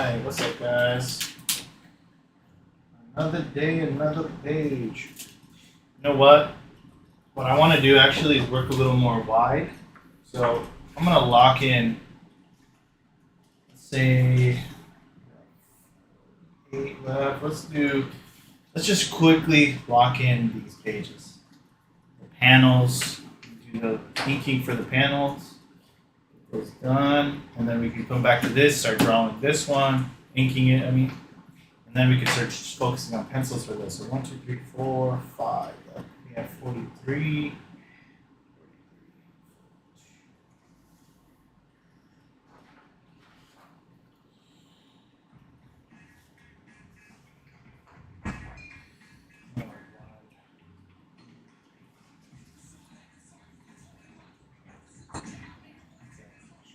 Alright, what's up guys? Another day, another page. You know what? What I want to do actually is work a little more wide. So I'm going to lock in, let's say, 8 left. Let's just quickly lock in these pages. The panels, do the inking for the panels. Get those done. And then we can come back to this, start drawing this one, inking it, and then we can start just focusing on pencils for this. So 1, 2, 3, 4, 5. We have 43.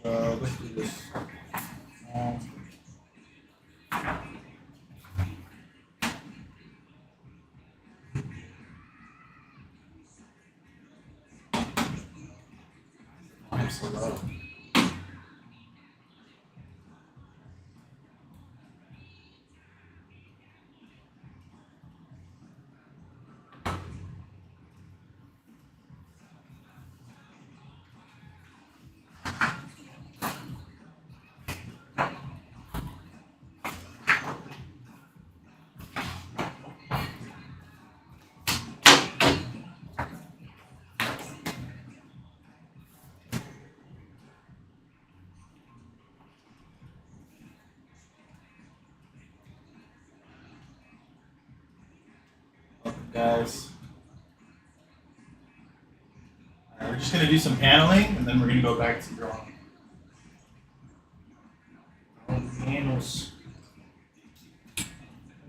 So let's do this. I'm so low. Guys. We're just going to do some paneling and then we're going to go back to drawing. Panels.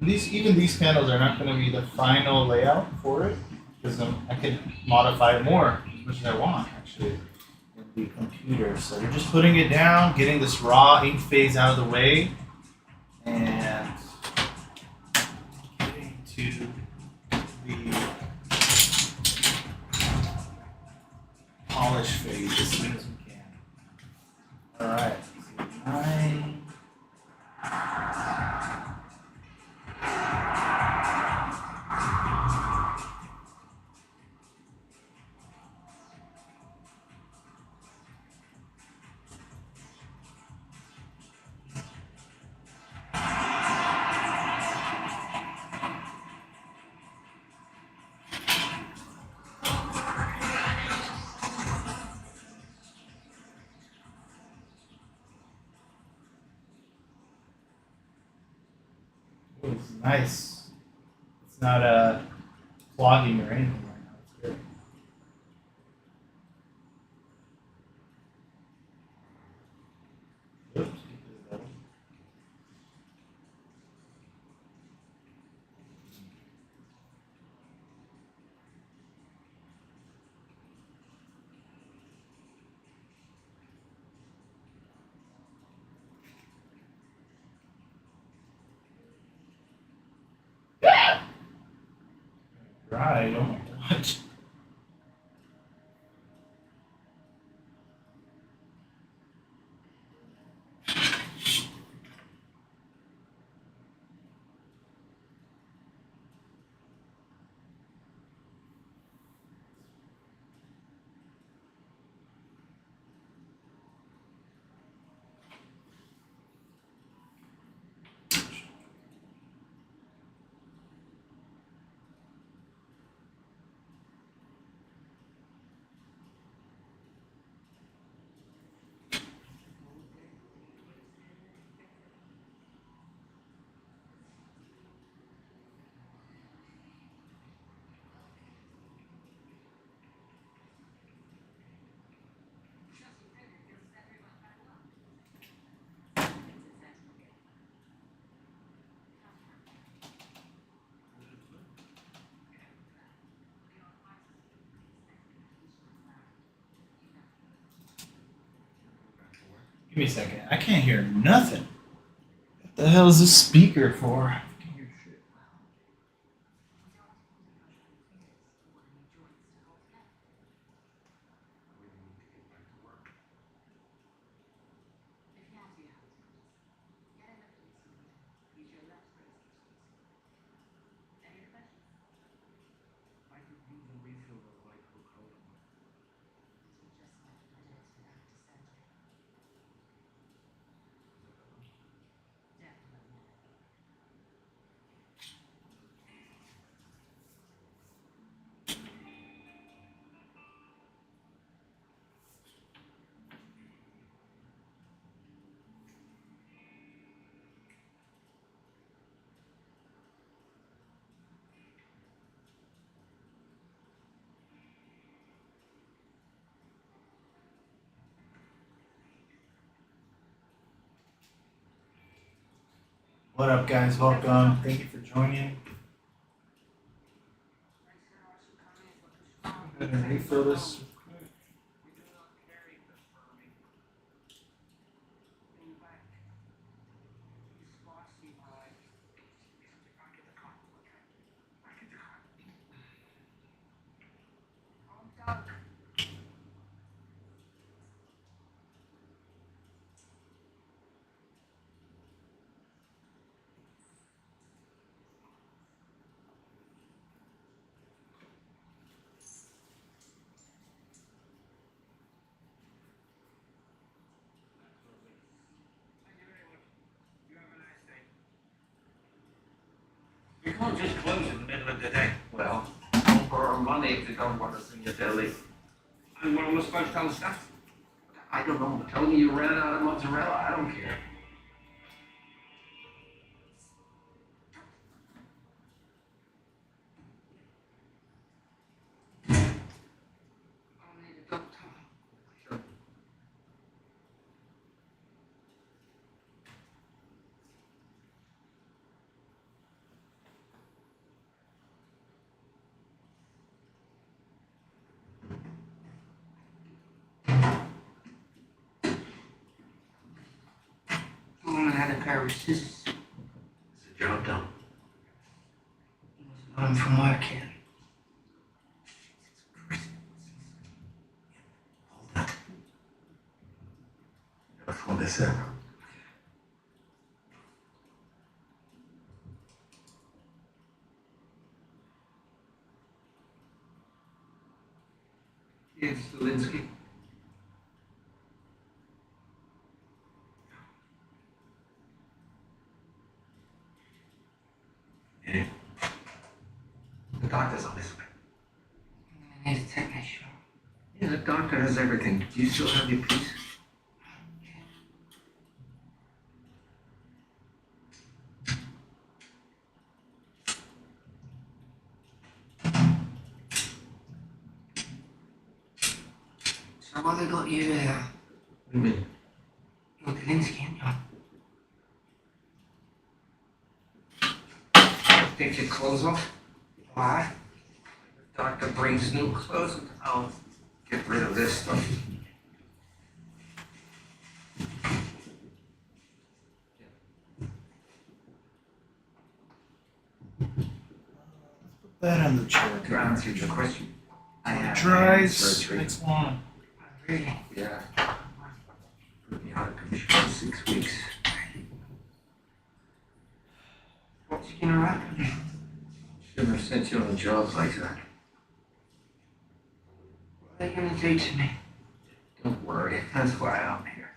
Even these panels are not going to be the final layout for it because I can modify it more as much as I want actually in the computer. So we're just putting it down, getting this raw ink phase out of the way, and getting to the polish phase as soon as we can. Alright, so 9. It's nice. It's not clogging or anything right now. It's good. Oops. Right. Oh my god. Give me a second. I can't hear nothing. What the hell is this speaker for? I can't hear shit. What up, guys? Welcome. Thank you for joining. Go ahead and refill this. You can't just close in the middle of the day. Well, don't borrow money if they don't want us in your deli. And what am I supposed to tell the staff? I don't know. Tell me you ran out of mozzarella. I don't care. I need a doctor. Sure. The woman had a pair of scissors. Is the job done? I'm from work here. Hold that. Never thought this out. It's Zelinsky. Yeah. The doctor's on his way. I need to take my shot. Yeah, the doctor has everything. Do you still have your piece? So what they got you there? What do you mean? You're Zelinsky, aren't you? Take your clothes off. Why? The doctor brings new clothes and I'll get rid of this stuff. Put that on the chair. To answer your question, I had Dries. surgery. Next one. Really? Yeah. Put me out of commission for 6 weeks. What's gonna happen? Shouldn't have sent you on a job like that. What are they gonna do to me? Don't worry, that's why I'm here.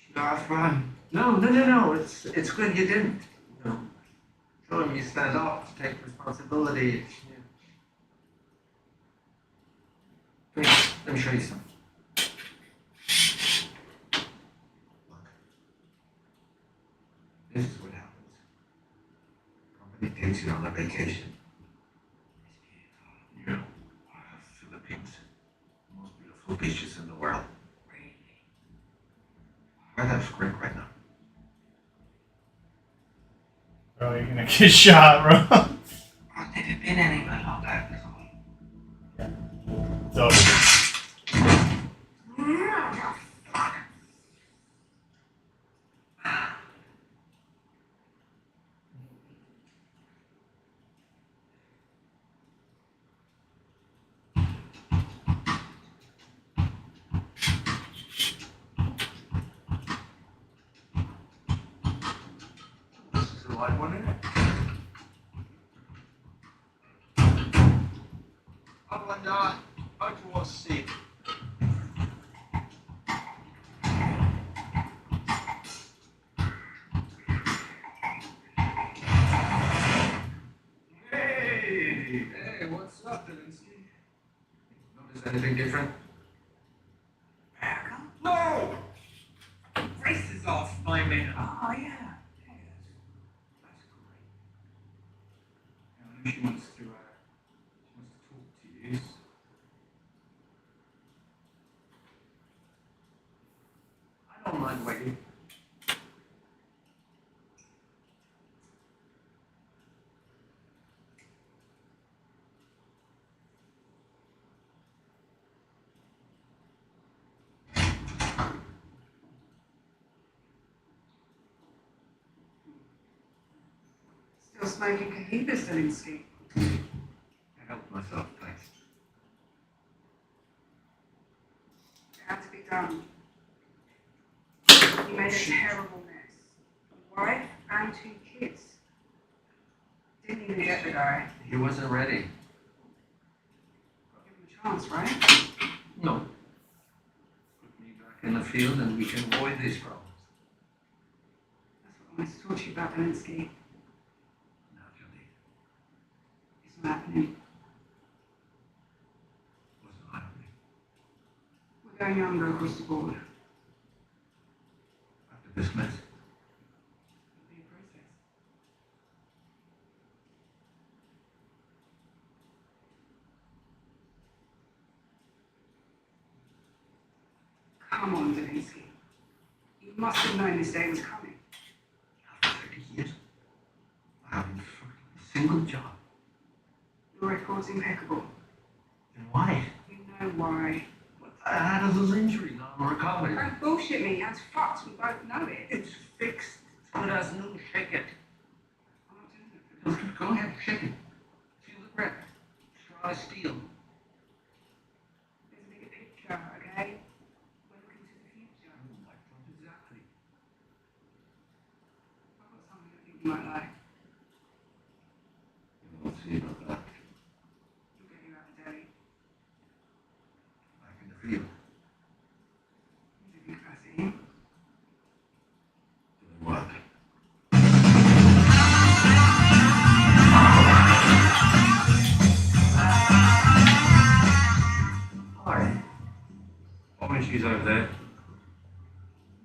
Should I have run? No. It's good you didn't. You know, show him you stand up, take responsibility. Yeah. Please, let me show you something. Look. This is what happens. Company takes you on a vacation. You know, Philippines. Most beautiful beaches in the world. Really? I have script right now. Bro, you're gonna get shot, bro. I've never been anywhere like that before. So, Fuck. This is the light one, isn't it? Oh, and how do you want to see it? Hey, what's up, Zelinsky? Notice anything different? America? No! Race is off, my man. Oh, yeah. Yes. That's great. I know she wants to talk to you. mind waiting. Still smoking cohiba, Zelinsky. I helped myself, thanks. It had to be done. You made a terrible mess. A wife and 2 kids. Didn't even get the guy. He wasn't ready. Got to give him a chance, right? No. Put me back in the field and we can avoid these problems. That's what I wanted to talk to you about, Zelinsky. Naturally. It's not happening. Wasn't happening. We're going younger across the board. After this mess. It'll be a process. Come on, Zelinsky. You must have known this day was coming. After 30 years, I haven't fucking a single job. Your record's impeccable. And why? You know why. I had a little injury on recovery. Don't bullshit me. That's fucked. We both know it. It's fixed. It's good as new. Shake it. I'm not doing it. Go ahead, shake it. Feel the grip. Try steel. There's a bigger picture, okay? We're looking to the future. Exactly. I've got something I think you might like. We'll see about that. You'll get you out of Delhi. Back in the field. Living capacity. Doing what? Hi. Oh, when she's over there.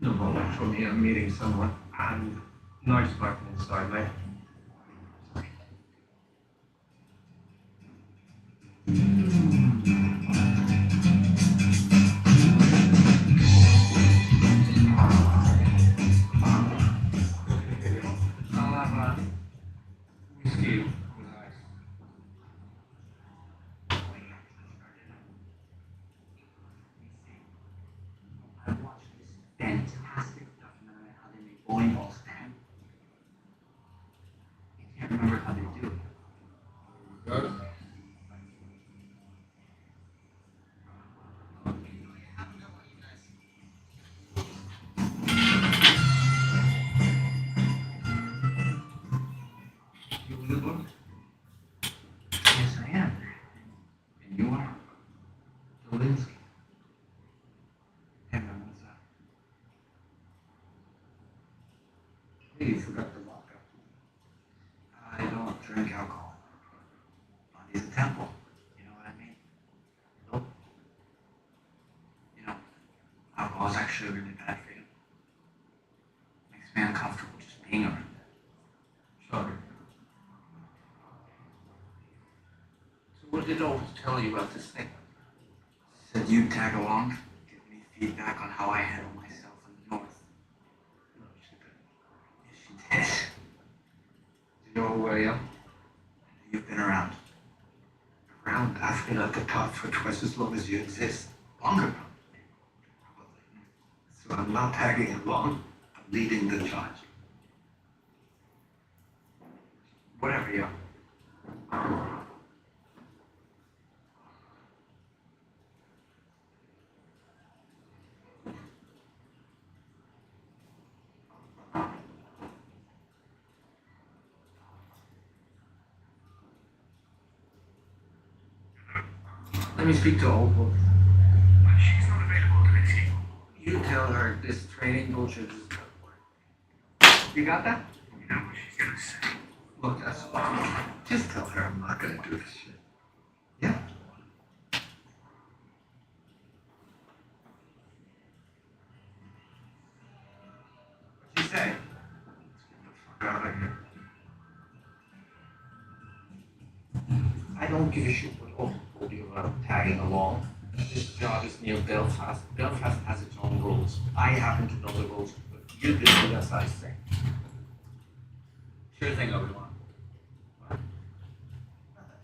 No bother from me. I'm meeting someone. And nice parking inside, mate. I'll have a whiskey with ice. I watched this fantastic documentary on how they make bowling balls, man. I can't remember how they do it. You with the book? Yes, I am. And you are? Dolinsky. Hey, man, what's up? Hey, you forgot the lockup. I don't drink alcohol. Body's a temple. You know what I mean? Nope. You know, alcohol is actually really bad for you. Makes me uncomfortable just being around it. Sorry. So what did Otis tell you about this thing? Said you'd tag along, give me feedback on how I handle myself in the north. No, she didn't. Yes, she did. Do you know who I am? You've been around. Around. I've been at the top for twice as long as you exist. Longer. Probably. So I'm not tagging along. I'm leading the charge. Whatever, yo. Let me speak to Opal. She's not available to receive. You tell her this training bullshit is gonna work. You got that? You know what she's gonna say. Look, that's fine. Just tell her I'm not gonna do this shit. Yeah? What'd she say? Let's get the fuck out of here. I don't give a shit what Opal told you about tagging along. This job is near Belfast. Belfast has its own rules. rules. I happen to know the rules, but you do as I say. Sure thing, Obi-Wan.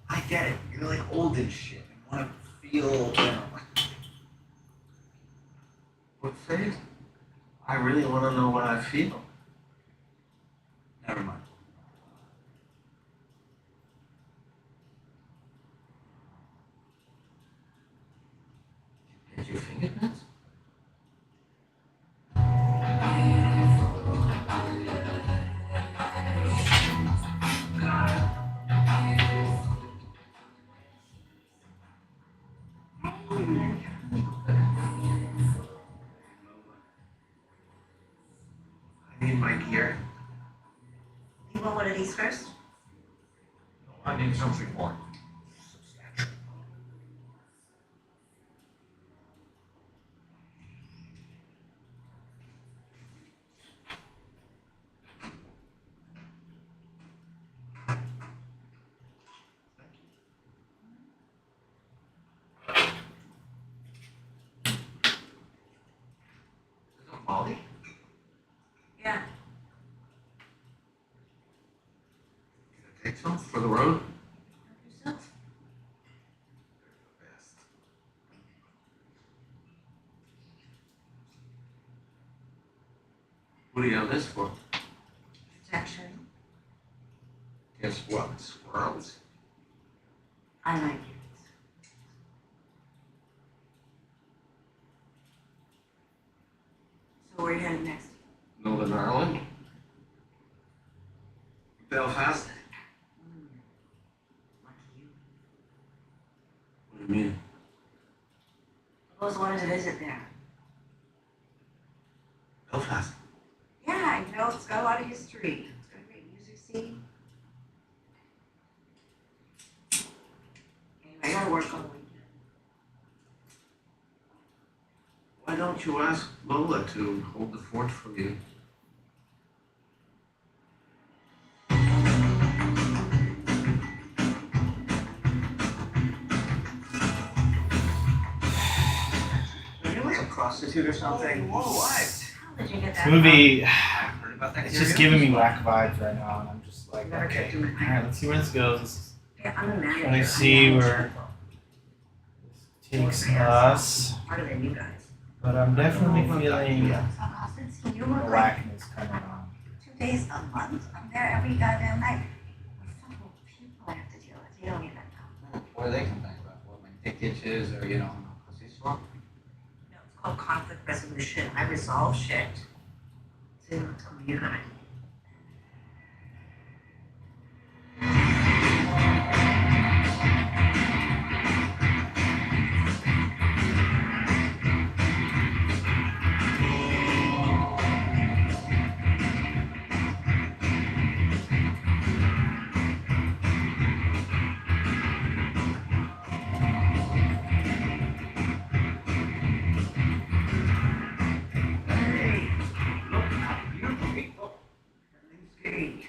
I get it. You're like old and shit and want to feel, But Faith, I really want to know what I feel. Never mind. Get your fingerprints? I need my gear. You want one of these first? I need something more substantial. Is it Molly? Yeah. Can I take some for the road? Help yourself. Best. What do you have this for? Protection. Guess what? Squirrels. I like it. So where are you headed next? Northern Ireland. Belfast. Lucky you. What do you mean? I always wanted to visit there. Belfast. Yeah, you know, it's got a lot of history. It's got a great music scene. Anyway, I gotta work on the weekend. Why don't you ask Lola to hold the fort for you? Are you like a prostitute or something? Whoa, What? How did you get that? This movie, I haven't heard about that. it's just giving me whack vibes right now, and I'm just like, Never okay, kept him in all right, let's see where this goes. Yeah, I'm a manager. Trying to see where this takes us, Part of the new guys. but I'm definitely feeling So Austin, see, you the work like whackness coming on. 2 days a month. I'm there every goddamn night. What fucking people I have to deal with? You don't even know. What do they complain about? What, like dick itches or, pussy swap? No, it's called conflict resolution. I resolve shit. So tell me you got it. Hey, look how beautiful. Her name's Kate.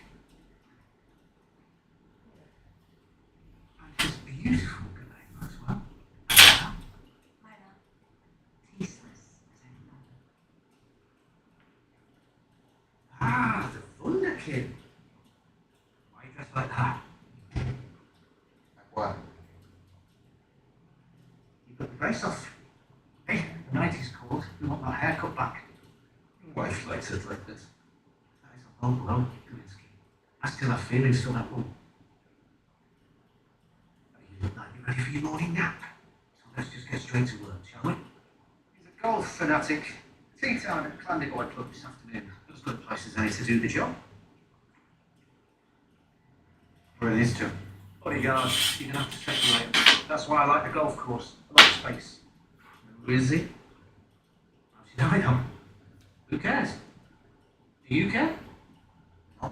I'm just beautiful, can I as well? Why not? Tasteless, as I know. Ah, the Wunder Kid. Why dress like that? Like what? You got the brace off. Hey, the night is cold. You want my hair cut back. Your wife likes it like this. That is a low blow, Kaminsky. I still have feelings for that woman. You look like you're ready for your morning nap. So let's just get straight to work, shall we? He's a golf fanatic. Tea time at Clandigoy Club this afternoon. As good a place as any to do the job. Where are these two? Bodyguards. You're gonna have to separate them. That's why I like the golf course. A lot of space. Who is he? How should I know? Who cares? Do you care? No.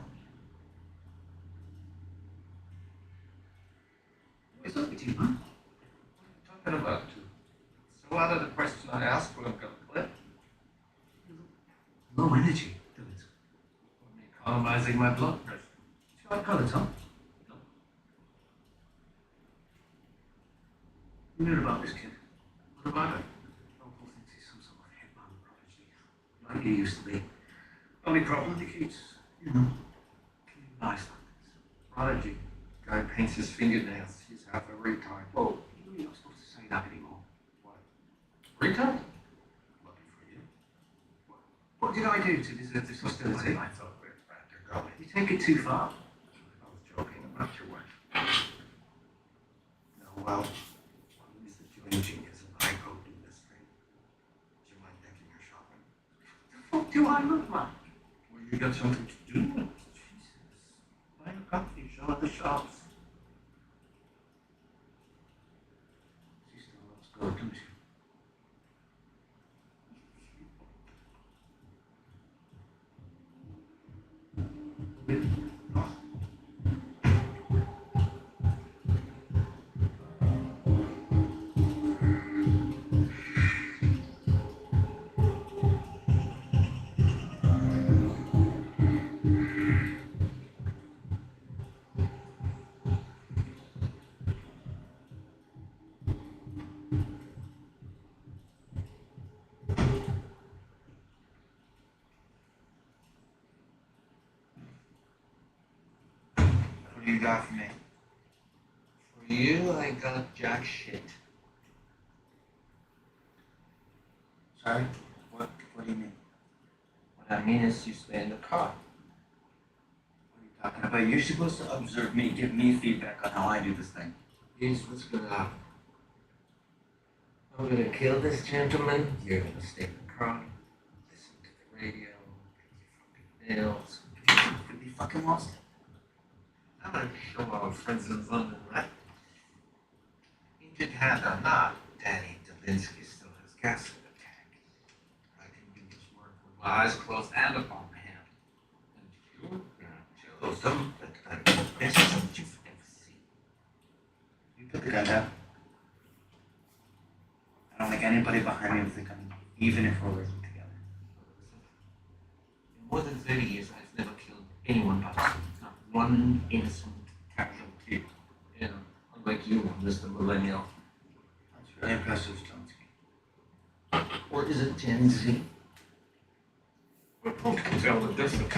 What's up with you, man? What are you talking about? So out of the question I asked when I've got a clip. Low energy, do it. I'm economizing my blood pressure. Should I cut it, huh? No. You heard about this kid. What about it? Uncle thinks he's some sort of hitman prodigy. like you used to be. Only problem, he keeps, Keep nice like this. prodigy. Guy paints his fingernails. He's half a retard. Whoa, you're not supposed to say that anymore. What? Retard? Lucky for you. What did I do to deserve this hostility? I thought we were about to go. You take it too far. I was joking about your wife. No, well, one is that you're ingenious and I go do this thing. Do you mind making your shopping? What the fuck do I look like? Well, you got something to do. Jesus. Buy a coffee, show at the shops. She still looks good, doesn't she? What do you got for me? For you, I got jack shit. Sorry? What do you mean? What I mean is you stay in the car. What are you talking about? You're supposed to observe me, give me feedback on how I do this thing. Here's what's gonna happen. I'm gonna kill this gentleman. You're gonna stay in the car, listen to the radio, paint your fucking nails. Could be fucking lost. I'm gonna show our friends in London, right? Injured hand or not, Danny Delinsky still has gas in the tank. I can do this work with my eyes closed and a palm hand. And you're gonna show them that I'm the best that you've ever seen. You put the gun down. I don't think anybody behind me will think I'm even if we're working together. In more than 30 years, I've never killed anyone but not one innocent casualty. You know, unlike you, Mr. Millennial. That's really impressive, Stonsky. Or is it Gen Z? But who can tell the difference?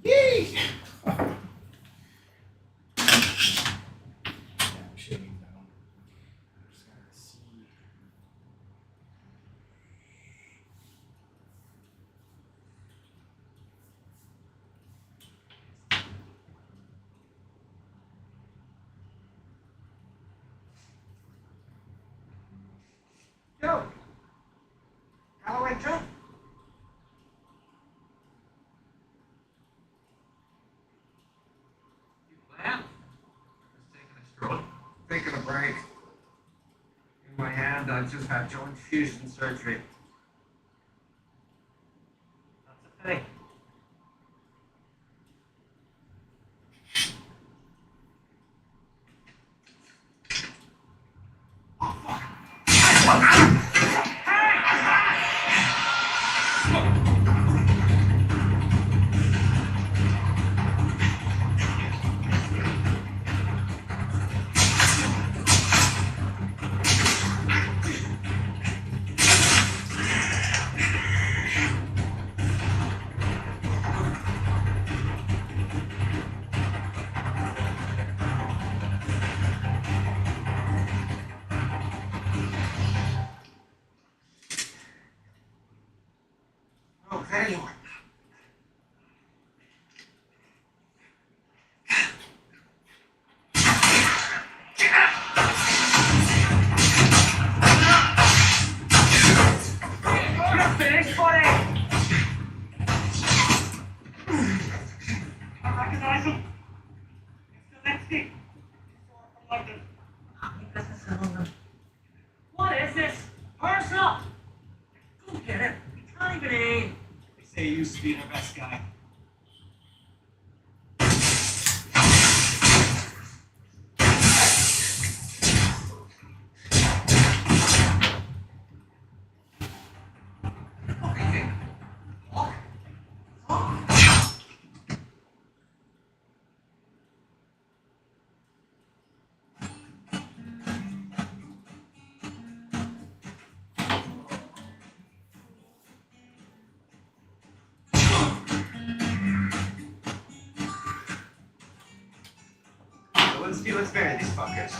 Yay! Yeah, I'm shitting down. I'm just gonna see. Yo! Callaway Joe? You plan? Just taking a stroll. Taking a break. In my hand, I just had joint fusion surgery. That's a pay. There you are. You're finished, buddy! I recognize him. It's the next thing. From London. Business in London. What is this? Personal! Go get it. You can't even aim. They say you used to be their best guy. Okay. So let's bury these fuckers.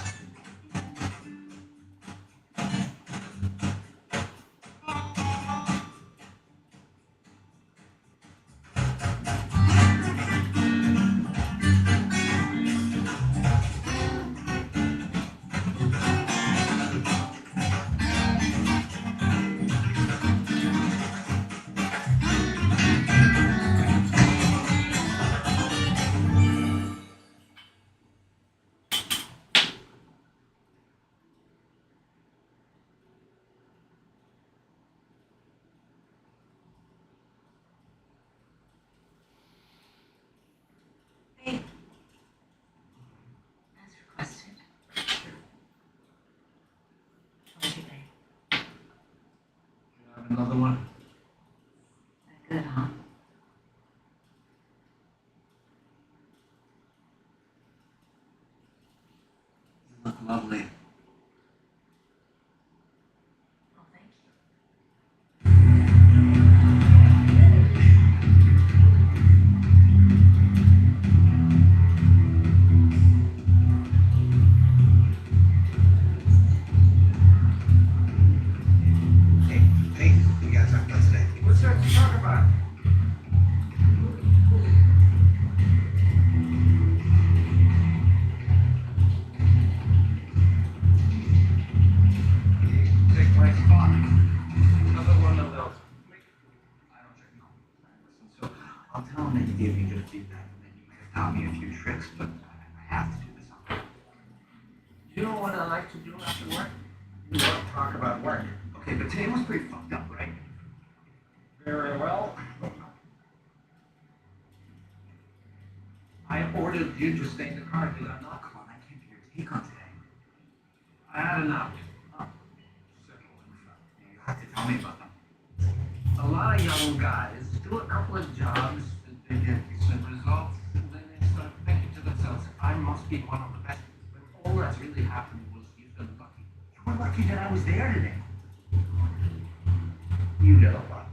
Hey. As requested. How was your day? You have another one? Good, huh? You look lovely. Oh, thank you. Hey, we gotta talk about today. What's there to talk about? Take my spot. Another one of those. I don't check no. Listen, so I'll tell him that you gave me good feedback and that you might have taught me a few tricks, but I have to do this on. You know what I like to do after work? We don't talk about work. Okay, but today was pretty fucked up, right? Very well. I ordered you to stay in the car, did I not? Come on, I can't be your take on today. I had enough. Second one, you have to tell me about them. A lot of young guys do a couple of jobs, they get decent results, and then they start thinking to themselves, I must be one of the best. But all that's really happened was you've been lucky. You were lucky that I was there today. You get a lot.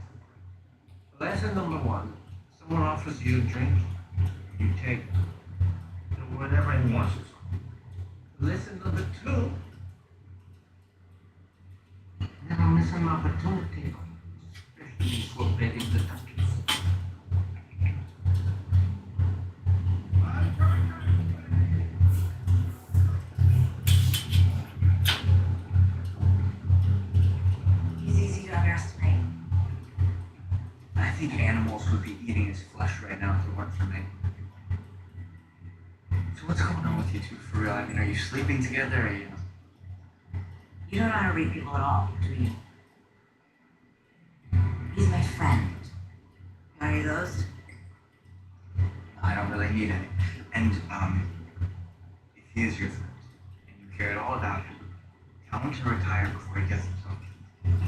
Lesson number one, someone offers you a drink, you take it. Do whatever he wants. Lesson number two, never miss an opportunity, especially for betting the Duckies. He's easy to underestimate. I think animals would be eating his flesh right now if it weren't for me. So what's going on with you two for real? I mean, are you sleeping together or you? You don't know how to read people at all, do you? He's my friend. You want any of those? I don't really need any. And if he is your friend and you care at all about him, tell him to retire before he gets himself killed.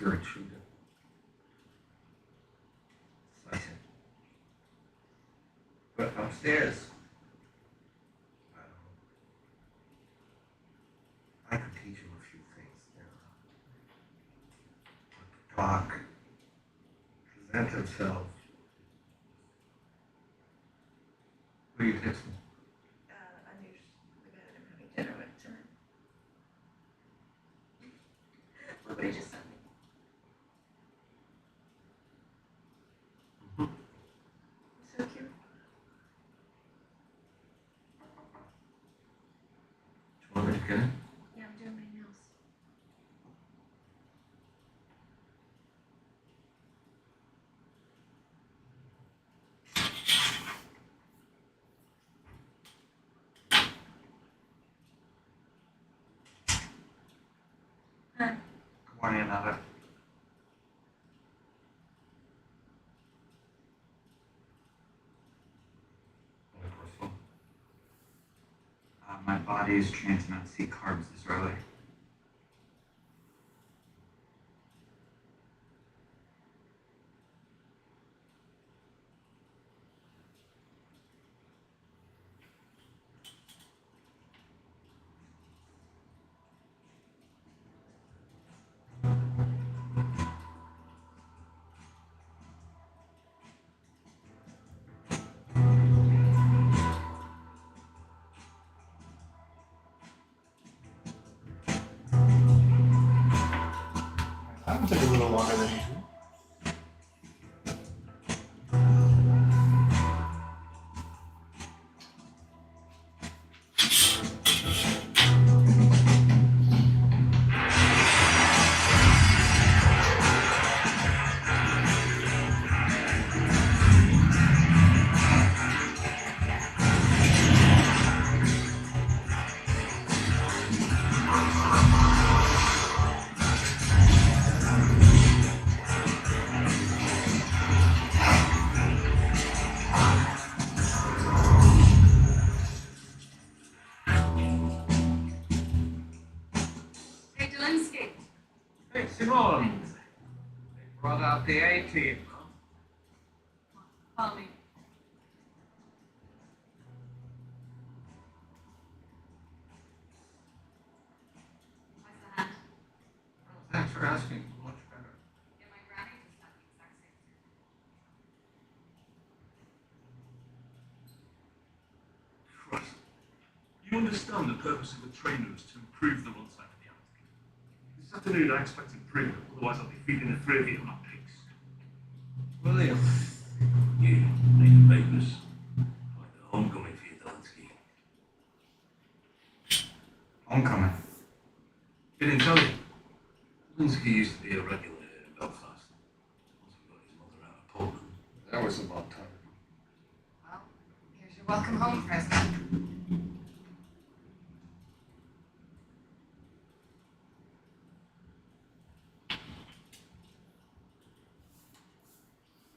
you're a intruder. Slice it. But upstairs. I could teach him a few things. Talk. Present himself. What are you fixing? Anush, the guy that I'm having dinner with tonight. Look what he just sent me. So cute. Do you want me to get it? Yeah, I'm doing my nails. Hi. Good morning, another. My body is trained to not see carbs this early. That one took a little longer than usual. Hey, Delinsky. Hey, Simone. They brought out the A-team, huh? Follow me. How's the hand? Well, thanks for asking. Much better. Yeah, my granny just had the exact same thing. Christ. You understand the purpose of a trainer is to improve the runtime of the animal. This afternoon I expect improvement, otherwise I'll be feeding the three of you on my pigs. William. You, make the papers. Like the homecoming for your Delansky. Homecoming. Didn't tell you. Delansky used to be a regular here in Belfast. Once we got his mother out of Portland. That was a long time ago. Well, here's your welcome home present.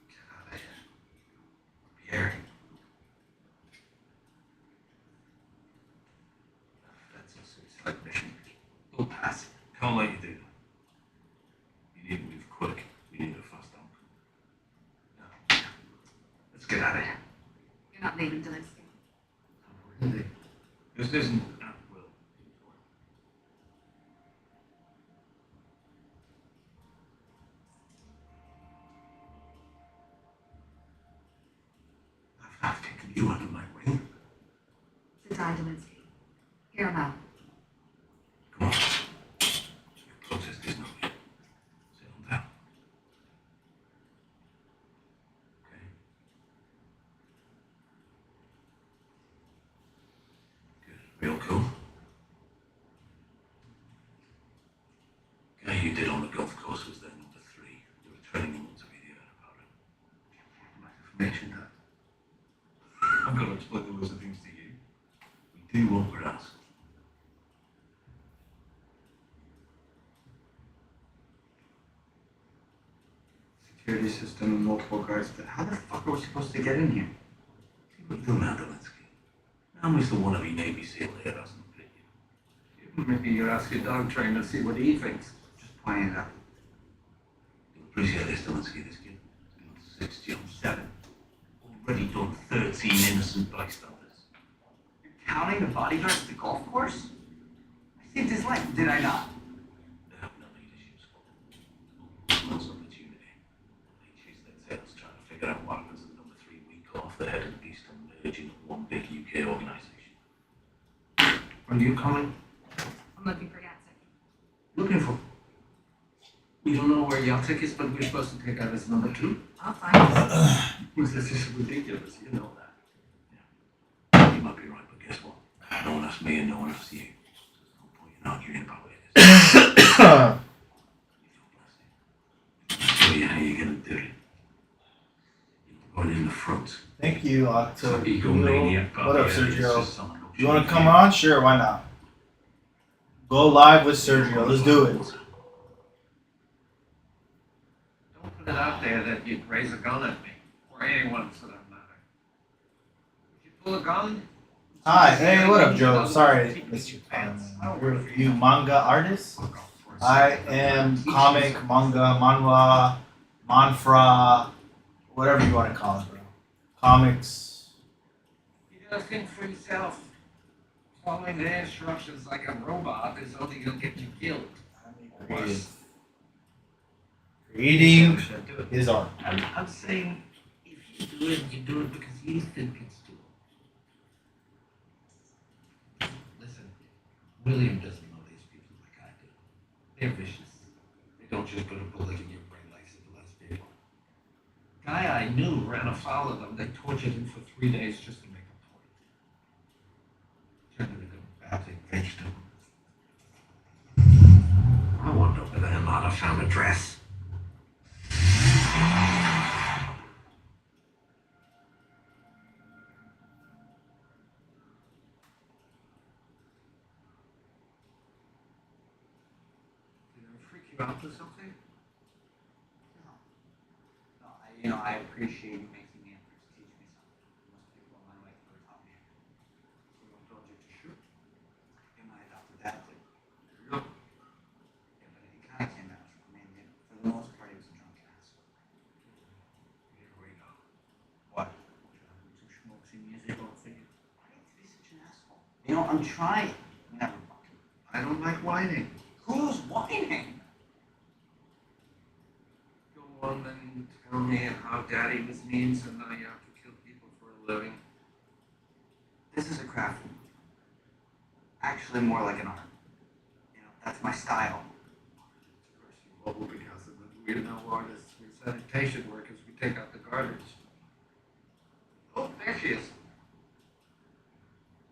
Get out of here. Pierre. That's a suicide mission. We'll pass. Can't let you do that. You need to move quick. You need a fast outcome. No. Let's get out of here. You're not leaving Delinsky. Really? This isn't at will. I've taken you under my wing. To die, Delinsky. Here I'm out. Come on. Your protest is not yet. Settle down. Okay. Good. Real cool. Guy you did on the golf course was their number 3. They were training him to be the owner about it. My information that. I've got to explain the rules of things to you. We do what we're asked. Security system and multiple guards. How the fuck are we supposed to get in here? See what you do now, Delansky. Now Mr. Wannabe Navy SEAL here hasn't fit you. Maybe you ask your dog trainer to see what he thinks. Just pointing it out. Appreciate they still see this kid. He's been on 6 jumps, 7. Already done 13 innocent bystanders. You're counting the bodyguards at the golf course? I saved his life, did I not? They have no leadership squad. Lost opportunity. They chase their tails trying to figure out what happens at number 3 week off the head of the beast and merge into one big UK organisation. When are you coming? I'm looking for Yatsik. Looking for. We don't know where Yatsik is, but we're supposed to take out his number 2. I'll find him. This is ridiculous, you know that. You might be right, but guess what? No one asked me and no one asked you. There's no point in arguing about it. Show you how you're gonna do it. You're going in the front. Thank you, Octo. Egomaniac. What up, Sergio? You want to come on? Sure, why not? Go live with Sergio. Let's do it. Don't put it out there that you'd raise a gun at me, or anyone for that matter. If you pull a gun. Hi, hey, what up, Joe? Sorry, Mr. You manga artist? I am comic, manga, manhwa, manfra, whatever you want to call it, bro. Comics. You gotta think for yourself. Following the instructions like a robot is only gonna get you killed. Creative. Creating is art. I'm saying if you do it because you think it's doable. Listen, William doesn't know these people like I do. They're vicious. They don't just put a bullet in your brain like civilized people. Guy I knew ran afoul of them. They tortured him for 3 days just to make a point. Turned into a babbling vegetable. I wonder where the hell I found a dress. Did I freak you out or something? No, I appreciate you making the effort to teach me something. Most people in my life never taught me anything. Someone told you to shoot? And my adopted dad did. No. Yeah, but he kind of came out from me. And for the most part, he was a drunken asshole. Here we go. What? Some schmaltzy music on for you. Why do you have to be such an asshole? You know, I'm trying. Never mind. I don't like whining. Who's whining? Go on and tell me how daddy was mean, so now you have to kill people for a living. This is a craft. Actually, more like an art. You know, that's my style. First of all, because of the we're no artists, we're sanitation workers, we take out the garbage. Oh, there she is.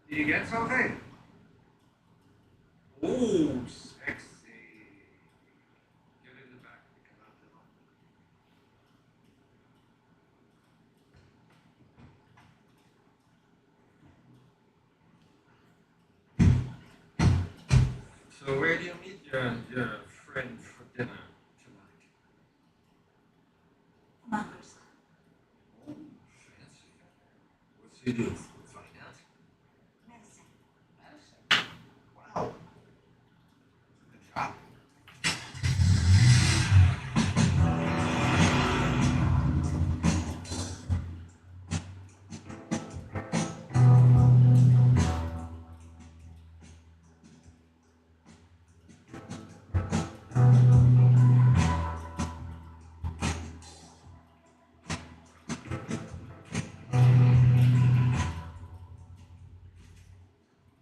Do you get something? Oh, sexy. Get in the back, we cannot tell. So where do you meet your friend for dinner tonight? Manga's. Oh, fancy. What's he do? Finance? Medicine. Medicine. Wow. Good job.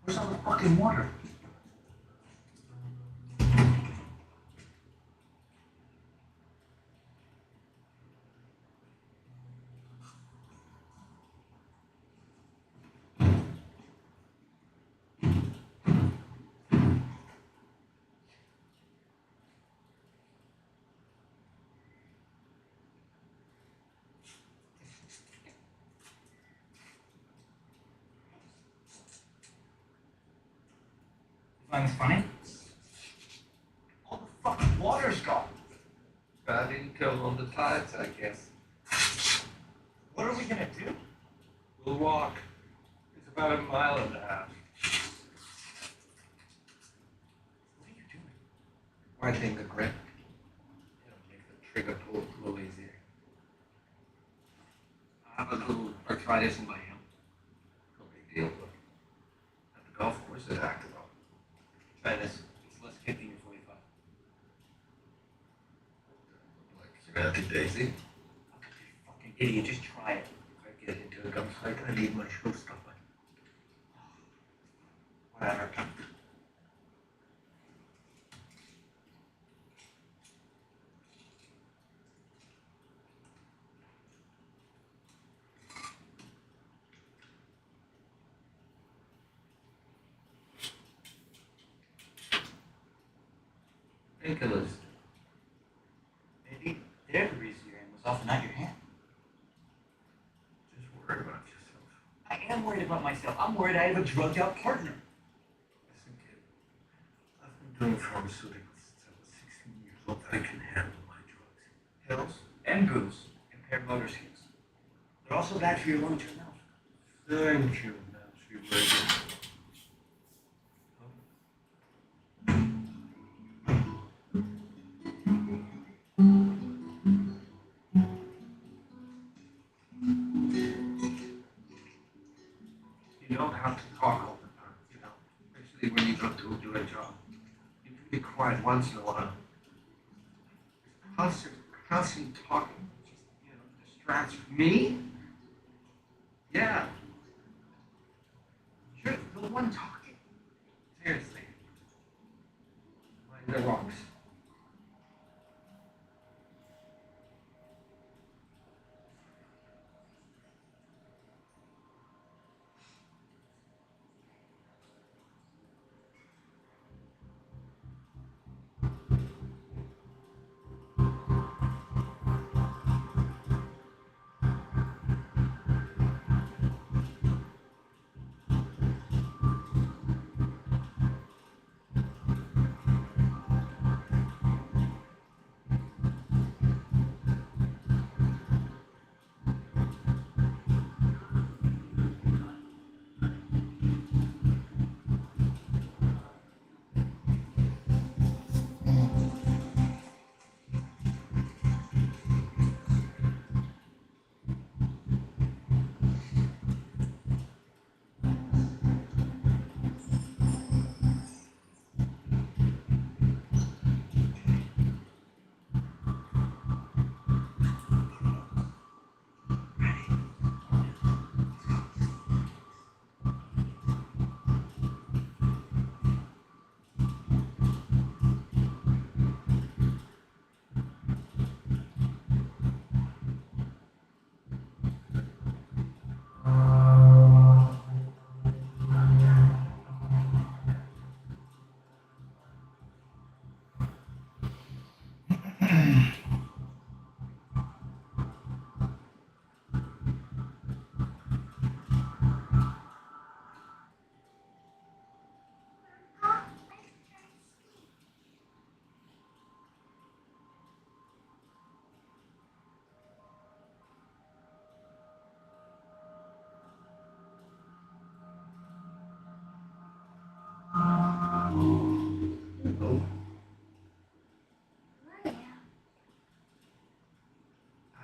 Where's all the fucking water? You find this funny? All the fucking water's gone. God didn't kill on the tides, I guess. What are we gonna do? We'll walk. It's about 1.5 miles. What are you doing? Wiping the grip. It'll make the trigger pull away there. I have a little arthritis in my hand. No big deal, but at the golf course it acted up. Try this. It's less kick than your 45. Like Semantic Daisy. Fucking idiot, just try it. If I get into a gunfight, I need my showstopper. Whatever. Painkillers. Maybe they're the reason your aim was off and not your hand. Just worry about yourself. I am worried about myself. I'm worried I have a drugged out partner. Listen, kid. I've been doing pharmaceuticals since I was 16 years old. I can handle my drugs. Pills and booze, impaired motor skills. They're also bad for your long-term health. Thank you, Nancy Reagan. You don't have to talk all the time, you know, especially when you don't do a job. You can be quiet once in a while. Constant talking just, distracts me. Yeah. You're the one talking. Seriously. Mind the rocks.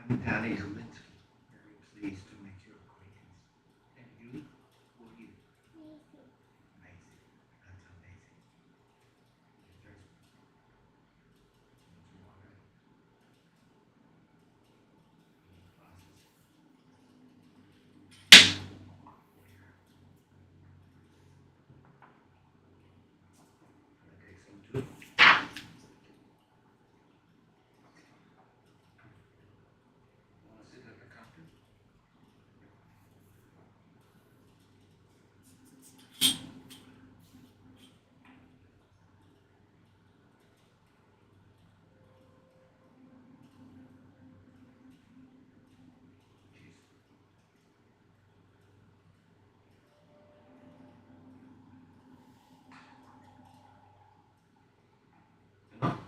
I'm Danny Zelinsky. Very pleased to make your acquaintance. And you? Who are you? Amazing. That's amazing. There's some water. Glasses. Can I take some too? Want to sit at the counter? Cheers. Enough?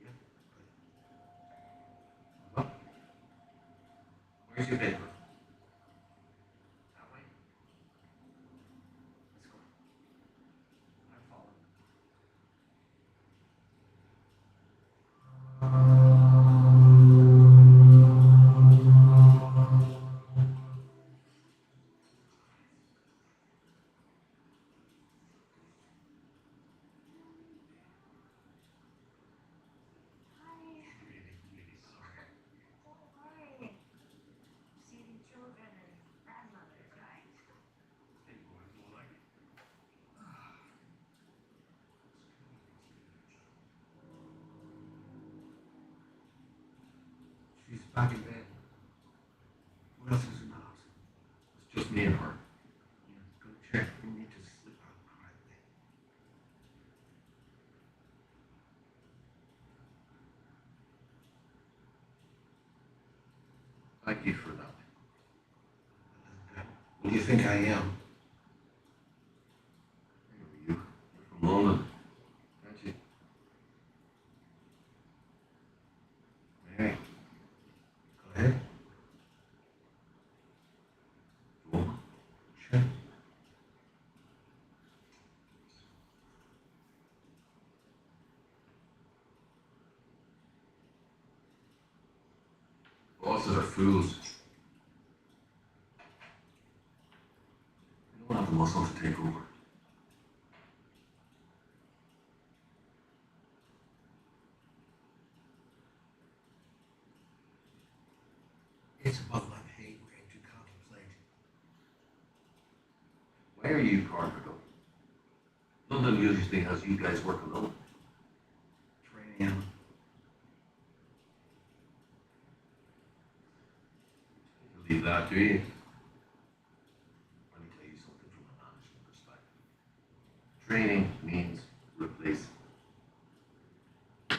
Yeah. Good. Well, where's your paper? That way? Let's go. I'm following. She's back in bed. What else is in the house? It's just me and her. Yeah, go check. We need to slip out quietly. Thank you for that. What do you think I am? You're from London, aren't you? Mary, Go ahead. woman. Sure. Bosses are fools. They don't have the muscle to take over. It's above my pay grade to contemplate. Why are you Carnival? London usually has you guys work alone. Training. You believe that, do you? Let me tell you something from a management perspective. Training means replacing. Do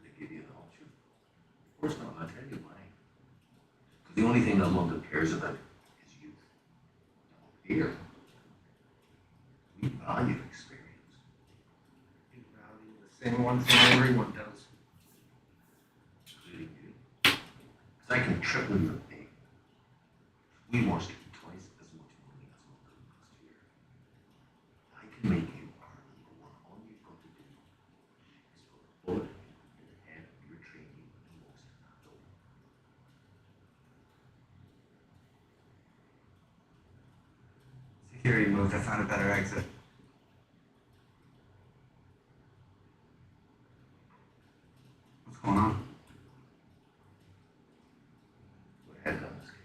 they give you an option? Of course not, I'll tell you why. Because the only thing that London cares about is youth. Now, here, we value experience. You value the same one thing everyone does. Including you. Because I can triple your pay. We must get twice as much money as London does here. I can make you our number one. All you've got to do is put a bullet in the head of your trainee and walks in that door. Security moved. I found a better exit. What's going on? We're headed on this game.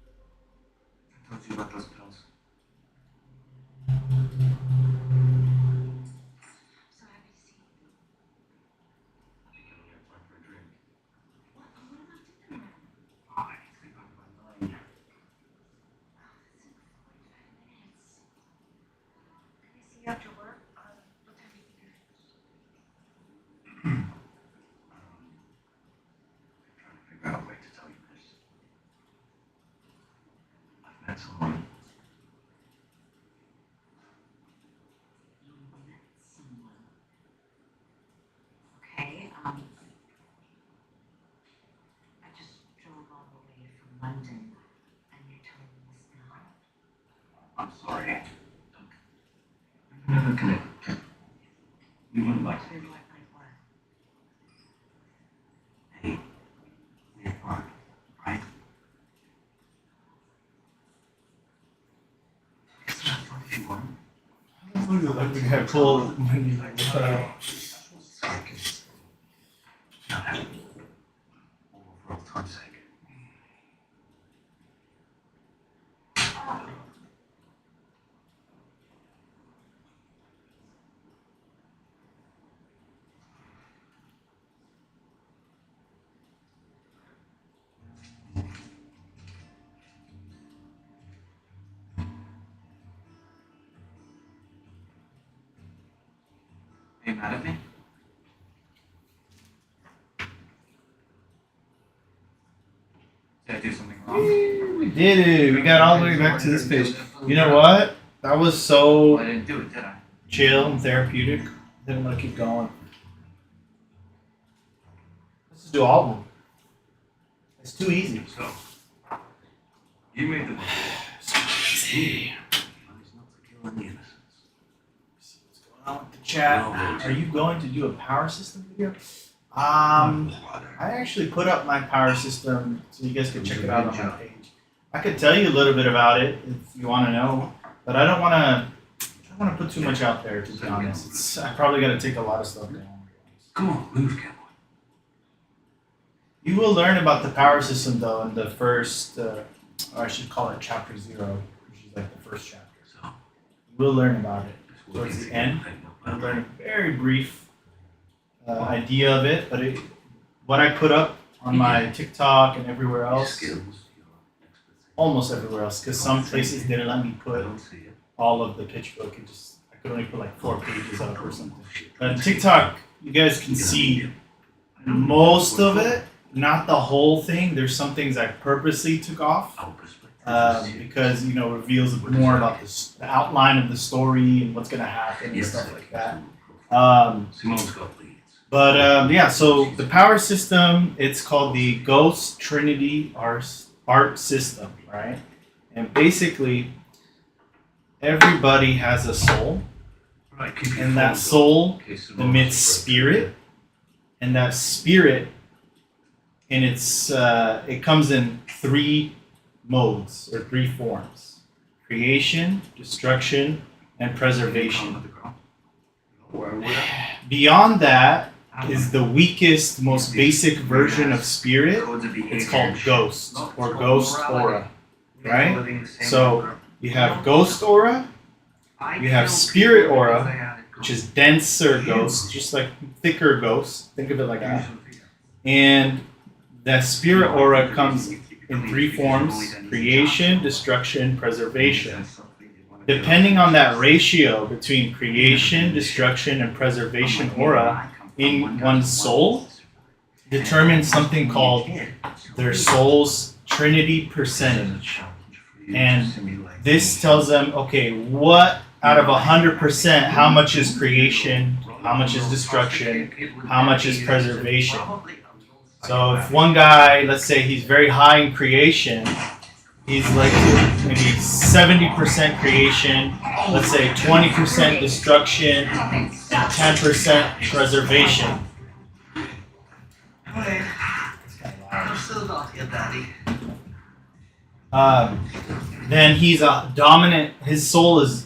I told you about those pills. So happy to see you. I think I'm gonna plan for a drink. What about dinner then? Oh, I need to be back by 9. Oh, that's in 45 minutes. Can I see you after work? What time do you think you're finished? I'm trying to figure out a way to tell you this. I've met someone. You met someone. Okay, I just drove all the way from London, and you're telling me this now? I'm sorry. We never connected. We went like Then what, like what? hey, we apart, right? Guess what I thought if you weren't? Look at that big head pull when you Circus. Not happening. All for old time's sake. Are you mad at me? Did I do something wrong? We did it. We got all the way back to this page. You know what? That was so Well, I didn't do it, did I? chill and therapeutic. Didn't want to keep going. Let's just do all of them. It's too easy. So, you made the So easy. money's not to kill any innocents. See what's going on with the chat. Are you going to do a power system video? I actually put up my power system so you guys can check it out on my page. I could tell you a little bit about it if you want to know, but I don't want to don't want to put too much out there, to be honest. I'm probably going to take a lot of stuff down. Come on, move, cowboy. You will learn about the power system, though, in the first, or I should call it chapter 0, which is like the first chapter. So, You will learn about it. it's Towards working the end, together. I'll learn a very brief idea of it, but what I put up on my TikTok and everywhere Your else, skills, your expertise. almost everywhere else, because some places didn't let me I put don't see it. all of the pitch book. I could only put like 4 pages up or something. But on TikTok, you guys can see most of it, not the whole thing. There's some things I purposely took off Our perspective. because reveals a bit more about the outline of the story and what's gonna happen and stuff like that. Simone's got leads. But yeah, so the power system, it's called the Ghost Trinity Art System, right? And basically, everybody has a soul, Right, keep your and that phone soul in case Simone's emits broken. spirit, and that spirit, and it comes in 3 modes or 3 forms: creation, destruction, and preservation. Beyond that is the weakest, most basic version of spirit. It's called ghost or ghost aura, right? So you have ghost aura, you have spirit aura, which is denser ghost, just like thicker ghost. Think of it like that. And that spirit aura comes in 3 forms: creation, destruction, preservation. Depending on that ratio between creation, destruction, and preservation aura in one's soul, determines something called their soul's trinity percentage. And this tells them, okay, what out of 100%, how much is creation, how much is destruction, how much is preservation? So if one guy, let's say he's very high in creation, he's like maybe 70% creation, let's say 20% destruction, and 10% preservation. I'm still not here, Daddy. Then he's a dominant, his soul is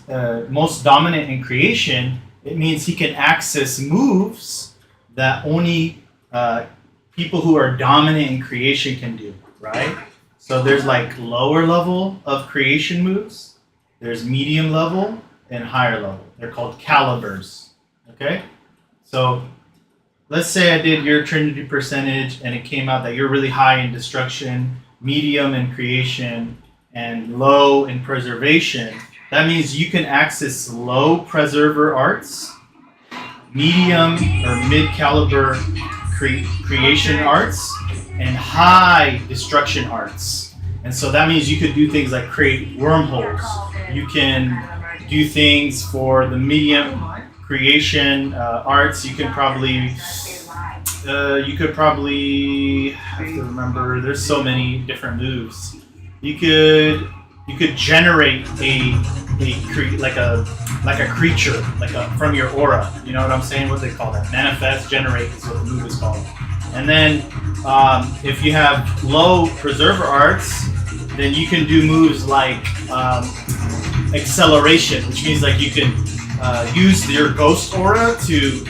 most dominant in creation. It means he can access moves that only people who are dominant in creation can do, right? So there's like lower level of creation moves, there's medium level and higher level. They're called calibers, okay? So let's say I did your trinity percentage and it came out that you're really high in destruction, medium in creation, and low in preservation. That means you can access low preserver arts, medium or mid-caliber creation arts, and high destruction arts. And so that means you could do things like create wormholes. You can do things for the medium creation arts. You could probably have to remember. There's so many different moves. You could generate like a creature from your aura. You know what I'm saying? What do they call that? Manifest, generate is what the move is called. And then if you have low preserver arts, then you can do moves like acceleration, which means like you can use your ghost aura to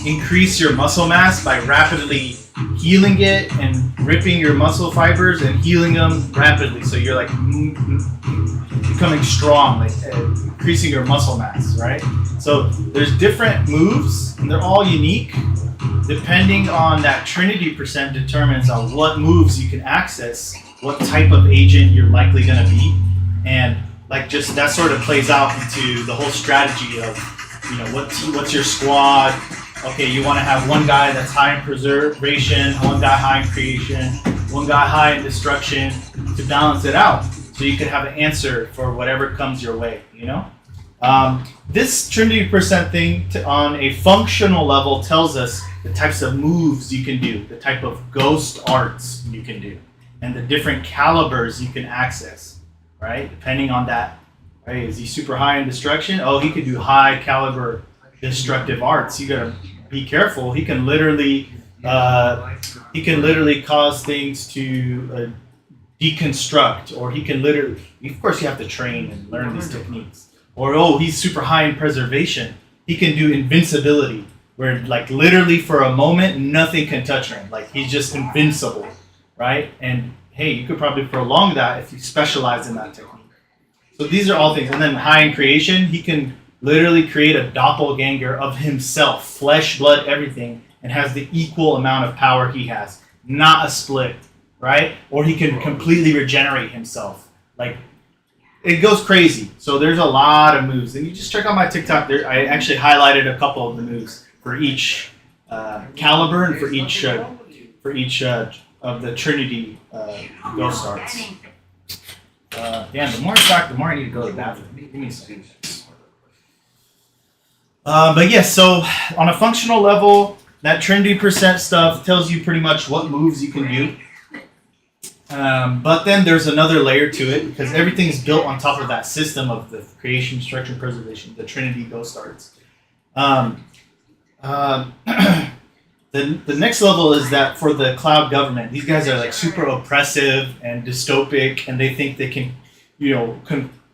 increase your muscle mass by rapidly healing it and ripping your muscle fibers and healing them rapidly. So you're like becoming strong, like increasing your muscle mass, right? So there's different moves and they're all unique. Depending on that trinity percent determines on what moves you can access, what type of agent you're likely going to be, and like just that sort of plays out into the whole strategy of, you know, what's your squad. Okay, you want to have one guy that's high in preservation, one guy high in creation, one guy high in destruction to balance it out, so you can have an answer for whatever comes your way. You know, this trinity percent thing on a functional level tells us the types of moves you can do, the type of ghost arts you can do, and the different calibers you can access, right? Depending on that, right? Is he super high in destruction? Oh, he could do high caliber destructive arts. You gotta be careful. He can literally cause things to deconstruct, or he can literally. Of course, you have to train and learn these techniques. Or oh, he's super high in preservation. He can do invincibility, where like literally for a moment nothing can touch him. Like he's just invincible, right? And hey, you could probably prolong that if you specialize in that technique. So these are all things. And then high in creation, he can literally create a doppelganger of himself, flesh, blood, everything, and has the equal amount of power he has, not a split, right? Or he can completely regenerate himself. Like, it goes crazy. So there's a lot of moves. And you just check out my TikTok. There, I actually highlighted a couple of the moves for each caliber and for each of the Trinity ghost arts. Damn, the more I talk, the more I need to go to the bathroom. Give me a second. But yeah, so on a functional level, that Trinity percent stuff tells you pretty much what moves you can do. But then there's another layer to it because everything's built on top of that system of the creation, destruction, preservation, the Trinity ghost arts. The next level is that for the cloud government, these guys are like super oppressive and dystopic, and they think they can,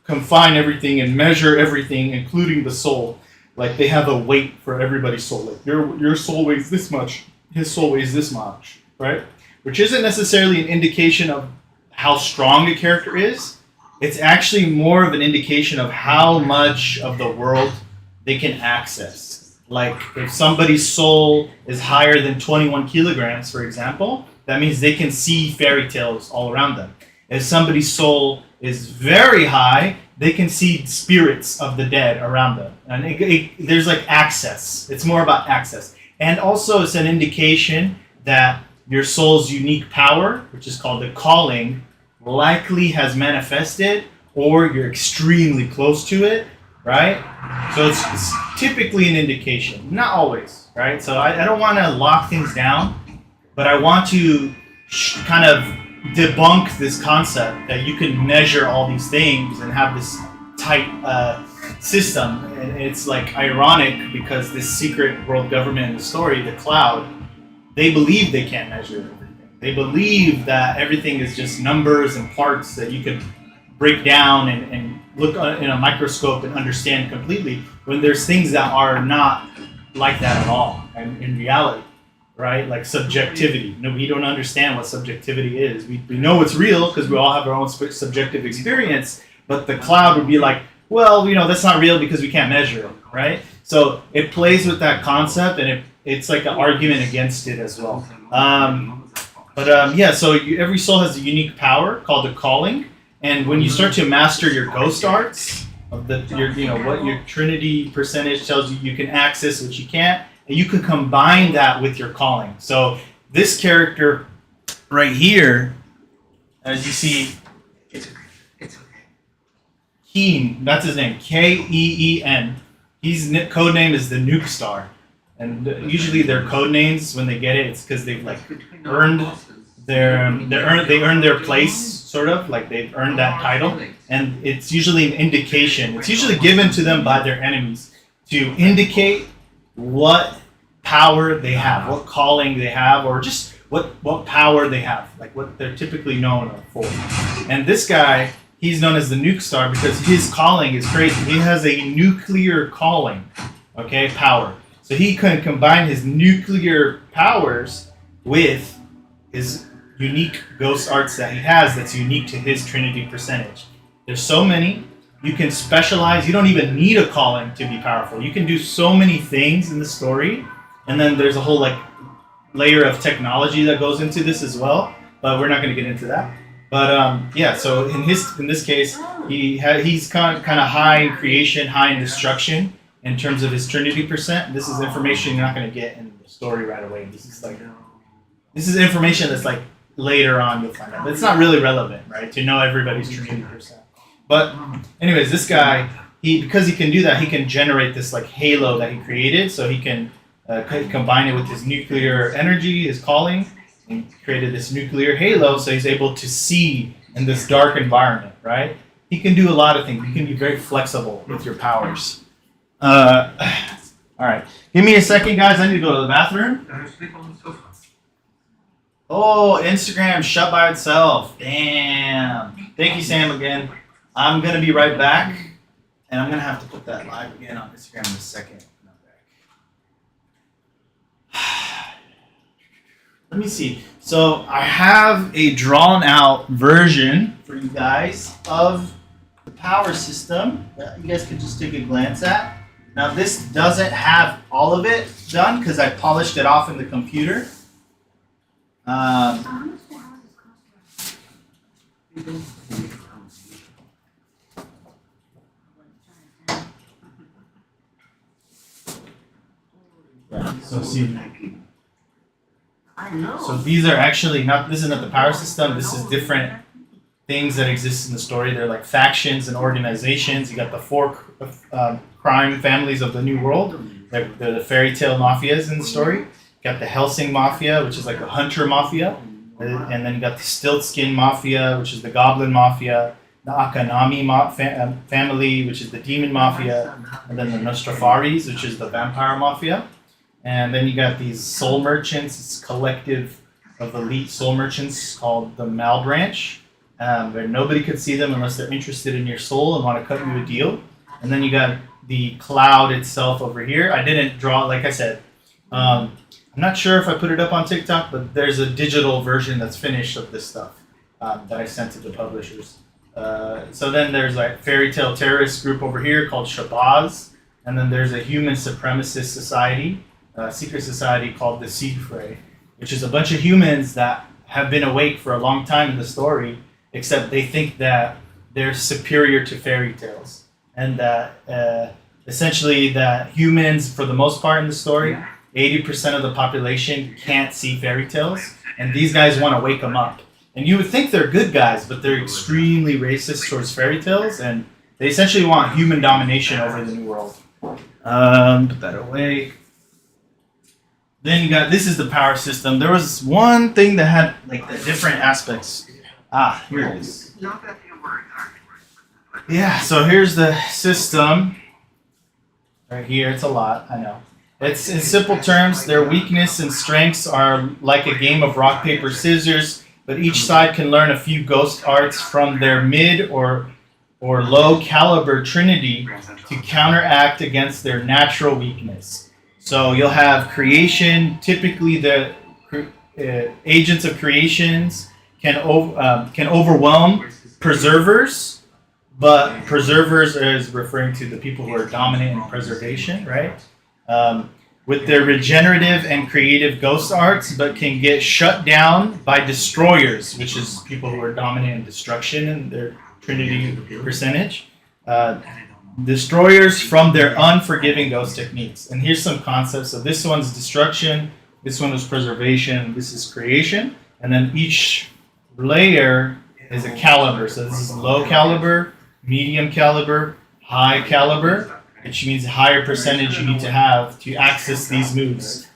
confine everything and measure everything, including the soul. Like they have a weight for everybody's soul. Like your soul weighs this much, his soul weighs this much, right? Which isn't necessarily an indication of how strong a character is. It's actually more of an indication of how much of the world they can access. Like if somebody's soul is higher than 21 kilograms, for example, that means they can see fairy tales all around them. If somebody's soul is very high, they can see spirits of the dead around them. And there's like access. It's more about access. And also it's an indication that your soul's unique power, which is called the calling, likely has manifested, or you're extremely close to it, right? So it's typically an indication. Not always, right? So I don't want to lock things down, but I want to kind of debunk this concept that you can measure all these things and have this tight system. And it's like ironic because this secret world government in the story, the Cloud, they believe they can't measure everything. They believe that everything is just numbers and parts that you could break down and look in a microscope and understand completely, when there's things that are not like that at all and in reality. Right? Like subjectivity. No, we don't understand what subjectivity is. We know it's real because we all have our own subjective experience, but the Cloud would be like, well, that's not real because we can't measure it, right? So it plays with that concept, and it's like an argument against it as well. So every soul has a unique power called the calling, and when you start to master your ghost arts, of what your Trinity percentage tells you can access, which you can't, and you can combine that with your calling. So this character right here, as you see, It's okay. Keen, that's his name, Keen. His code name is the Nuke Star. And usually their code names, when they get it, it's because they've earned their place, sort of, like they've earned that title. And it's usually an indication. It's usually given to them by their enemies to indicate what power they have, what calling they have, or just what power they have, like what they're typically known for. And this guy, he's known as the Nuke Star because his calling is crazy. He has a nuclear calling, power. So he can combine his nuclear powers with his unique ghost arts that he has that's unique to his Trinity percentage. There's so many. You can specialize. You don't even need a calling to be powerful. You can do so many things in the story. And then there's a whole layer of technology that goes into this as well. But we're not going to get into that. But so in this case, he's kind of high in creation, high in destruction in terms of his Trinity percent. This is information you're not going to get in the story right away. This is information that's later on you'll find out. But it's not really relevant, right? To know everybody's Trinity percent. But anyways, this guy, because he can do that, he can generate this halo that he created. So he can combine it with his nuclear energy, his calling, and created this nuclear halo. So he's able to see in this dark environment, right? He can do a lot of things. You can be very flexible with your powers. All right. Give me a second, guys. I need to go to the bathroom. Sleep on the sofa. Oh, Instagram shut by itself. Damn. Thank you, Sam, again. I'm gonna be right back, and I'm gonna have to put that live again on Instagram in a second. I'm back. Let me see. So I have a drawn out version for you guys of the power system that you guys could just take a glance at. Now this doesn't have all of it done because I polished it off in the computer. How much the houses cost So see, I know. so these are actually not. This is not the power system. This is different things that exist in the story. They're like factions and organizations. You got the four crime families of the New World. They're the fairy tale mafias in the story. You got the Helsing Mafia, which is like the hunter mafia. And then you got the Stiltskin Mafia, which is the Goblin Mafia. The Akanami family, which is the Demon Mafia. And then the Nostrafaris, which is the Vampire Mafia. And then you got these soul merchants. It's a collective of elite soul merchants called the Mal Branch. Where nobody could see them unless they're interested in your soul and want to cut you a deal. And then you got the cloud itself over here. I didn't draw, like I said. I'm not sure if I put it up on TikTok, but there's a digital version that's finished of this stuff that I sent to the publishers. So then there's like fairy tale terrorist group over here called Shabazz. And then there's a human supremacist society, secret society called the Siegfried, which is a bunch of humans that have been awake for a long time in the story, except they think that they're superior to fairy tales. And that essentially that humans, for the most part in the story, 80% of the population can't see fairy tales. And these guys want to wake them up. And you would think they're good guys, but they're extremely racist towards fairy tales. And they essentially want human domination over the New World. Put that away. Then you got, this is the power system. There was one thing that had like the different aspects. Ah, here it is. Not that you were Yeah, so here's the system. Right here, it's a lot, I know. It's in simple terms, their weakness and strengths are like a game of rock, paper, scissors, but each side can learn a few ghost arts from their mid or low caliber trinity to counteract against their natural weakness. So you'll have creation, typically the agents of creations can overwhelm preservers, but preservers is referring to the people who are dominant in preservation, right? With their regenerative and creative ghost arts, but can get shut down by destroyers, which is people who are dominant in destruction and their trinity percentage. Destroyers from their unforgiving ghost techniques. And here's some concepts. So this one's destruction, this one was preservation, this is creation, and then each layer is a caliber. So this is low caliber, medium caliber, high caliber, which means higher percentage you need to have to access these moves.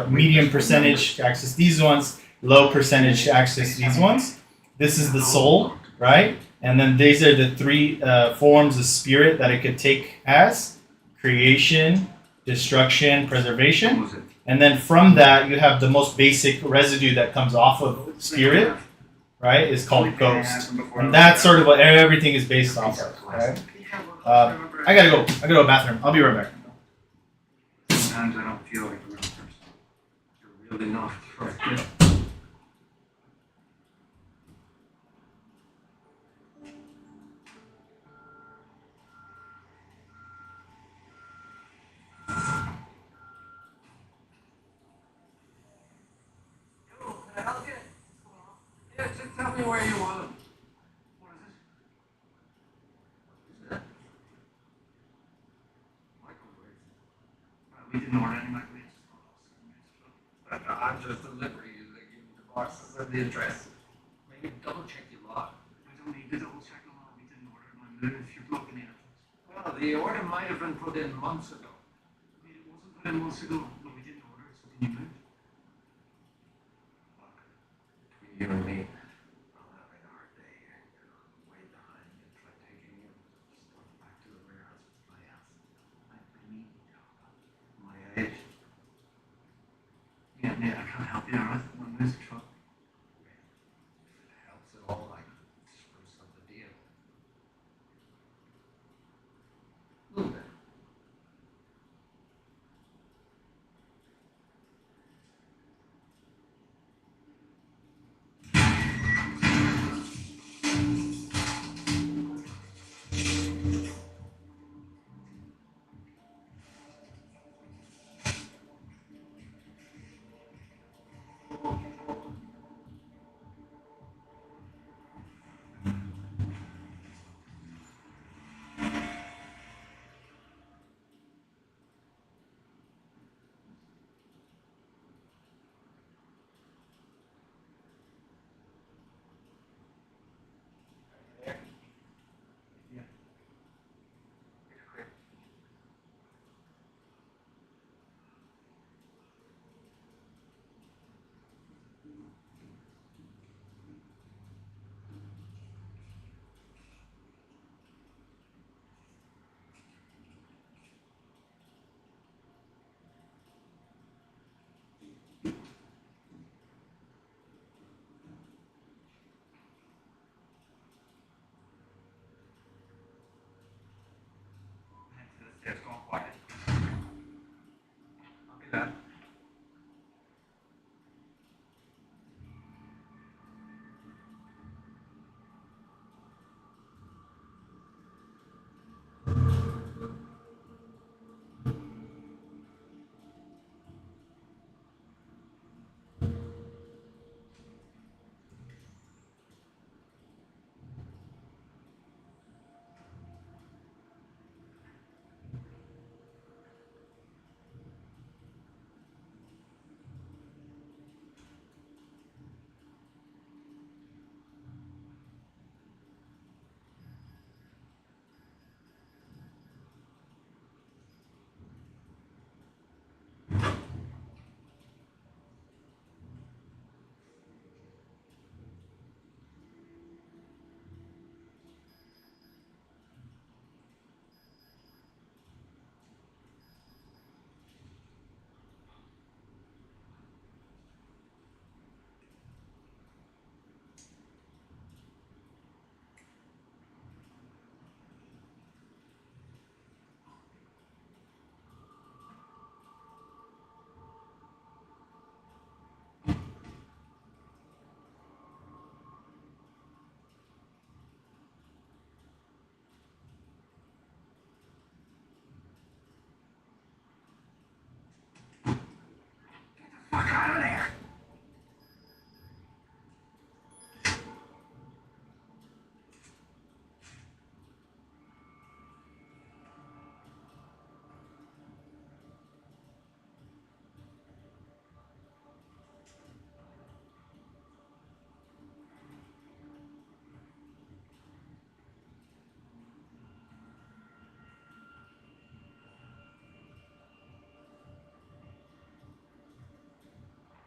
Medium percentage to access these ones, low percentage to access these ones. This is the soul, right? And then these are the three forms of spirit that it could take as creation, destruction, preservation. And then from that, you have the most basic residue that comes off of spirit, right? Is called ghost. And that's sort of what everything is based off of, right? I gotta go to the bathroom. I'll be right back. Sometimes I don't feel like a real person. You're really not. Right. Yeah, just tell me where you want them. What is this? What is that? Microwave. We didn't order any microwaves. I'm just delivery. They give me the boxes and the address. Maybe double check your lot. We don't need to double check a lot. We didn't order them. If you're blocking it. Well, the order might have been put in months ago. It wasn't put in months ago, but we didn't order it, so can you move? Look, between you and me, I'm having a hard day here. I'm way behind and try taking in stuff back to the warehouse at my house. My age. Yeah, I can't help you, alright? My moves are Yeah, it's gone quiet. I'll be back. Fuck out of there!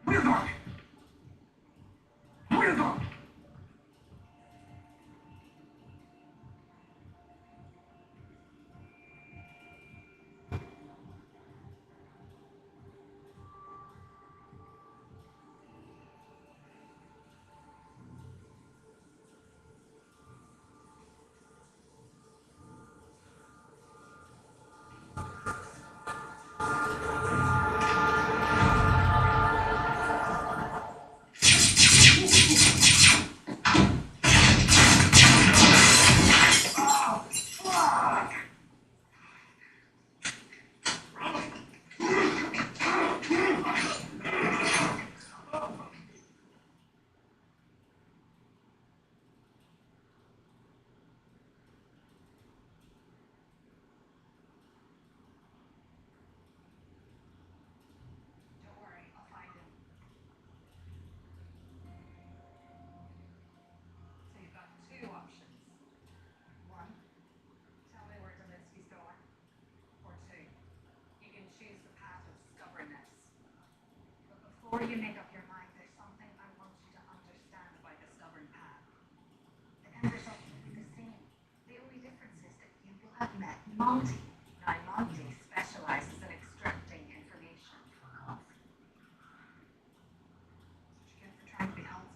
Where's on? Where's on? Don't worry, I'll find him. So you've got two options. One, tell me where Dolinsky's going. Or two, you can choose the path of stubbornness. But before you make up your mind, there's something I want you to understand about the stubborn path. The end result will be the same. The only difference is that you will have met Monty. Now, Monty specializes in extracting information. Fuck off. That's what you get for trying to be helpful.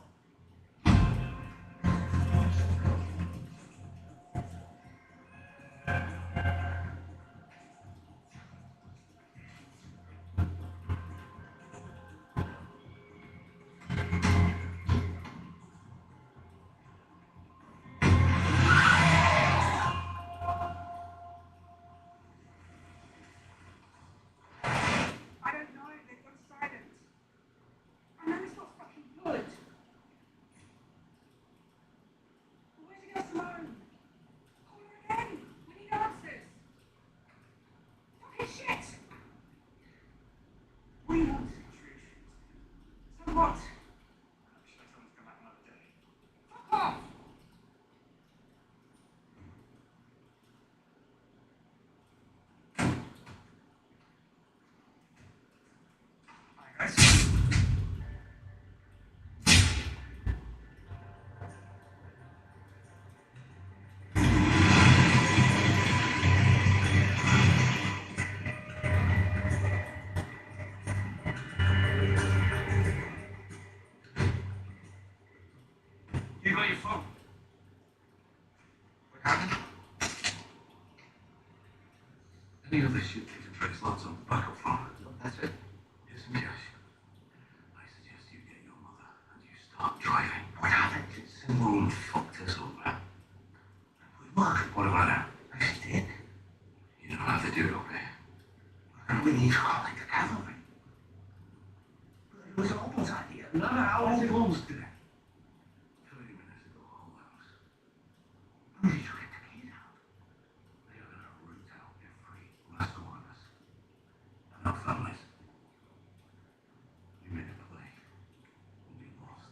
Any other shit tips and tricks, lots of backup from. That's it. Here's some cash. I suggest you get your mother and you start driving. What happened? Simone fucked us over. Look, What about her? she did. You don't have to do it, okay? We need to call it the cavalry. It was Opal's idea. No, Opal was dead. 30 minutes ago, whole house. When did you get the keys out? They are gonna root out every last one of us. And our families. We made a play. We'll be lost.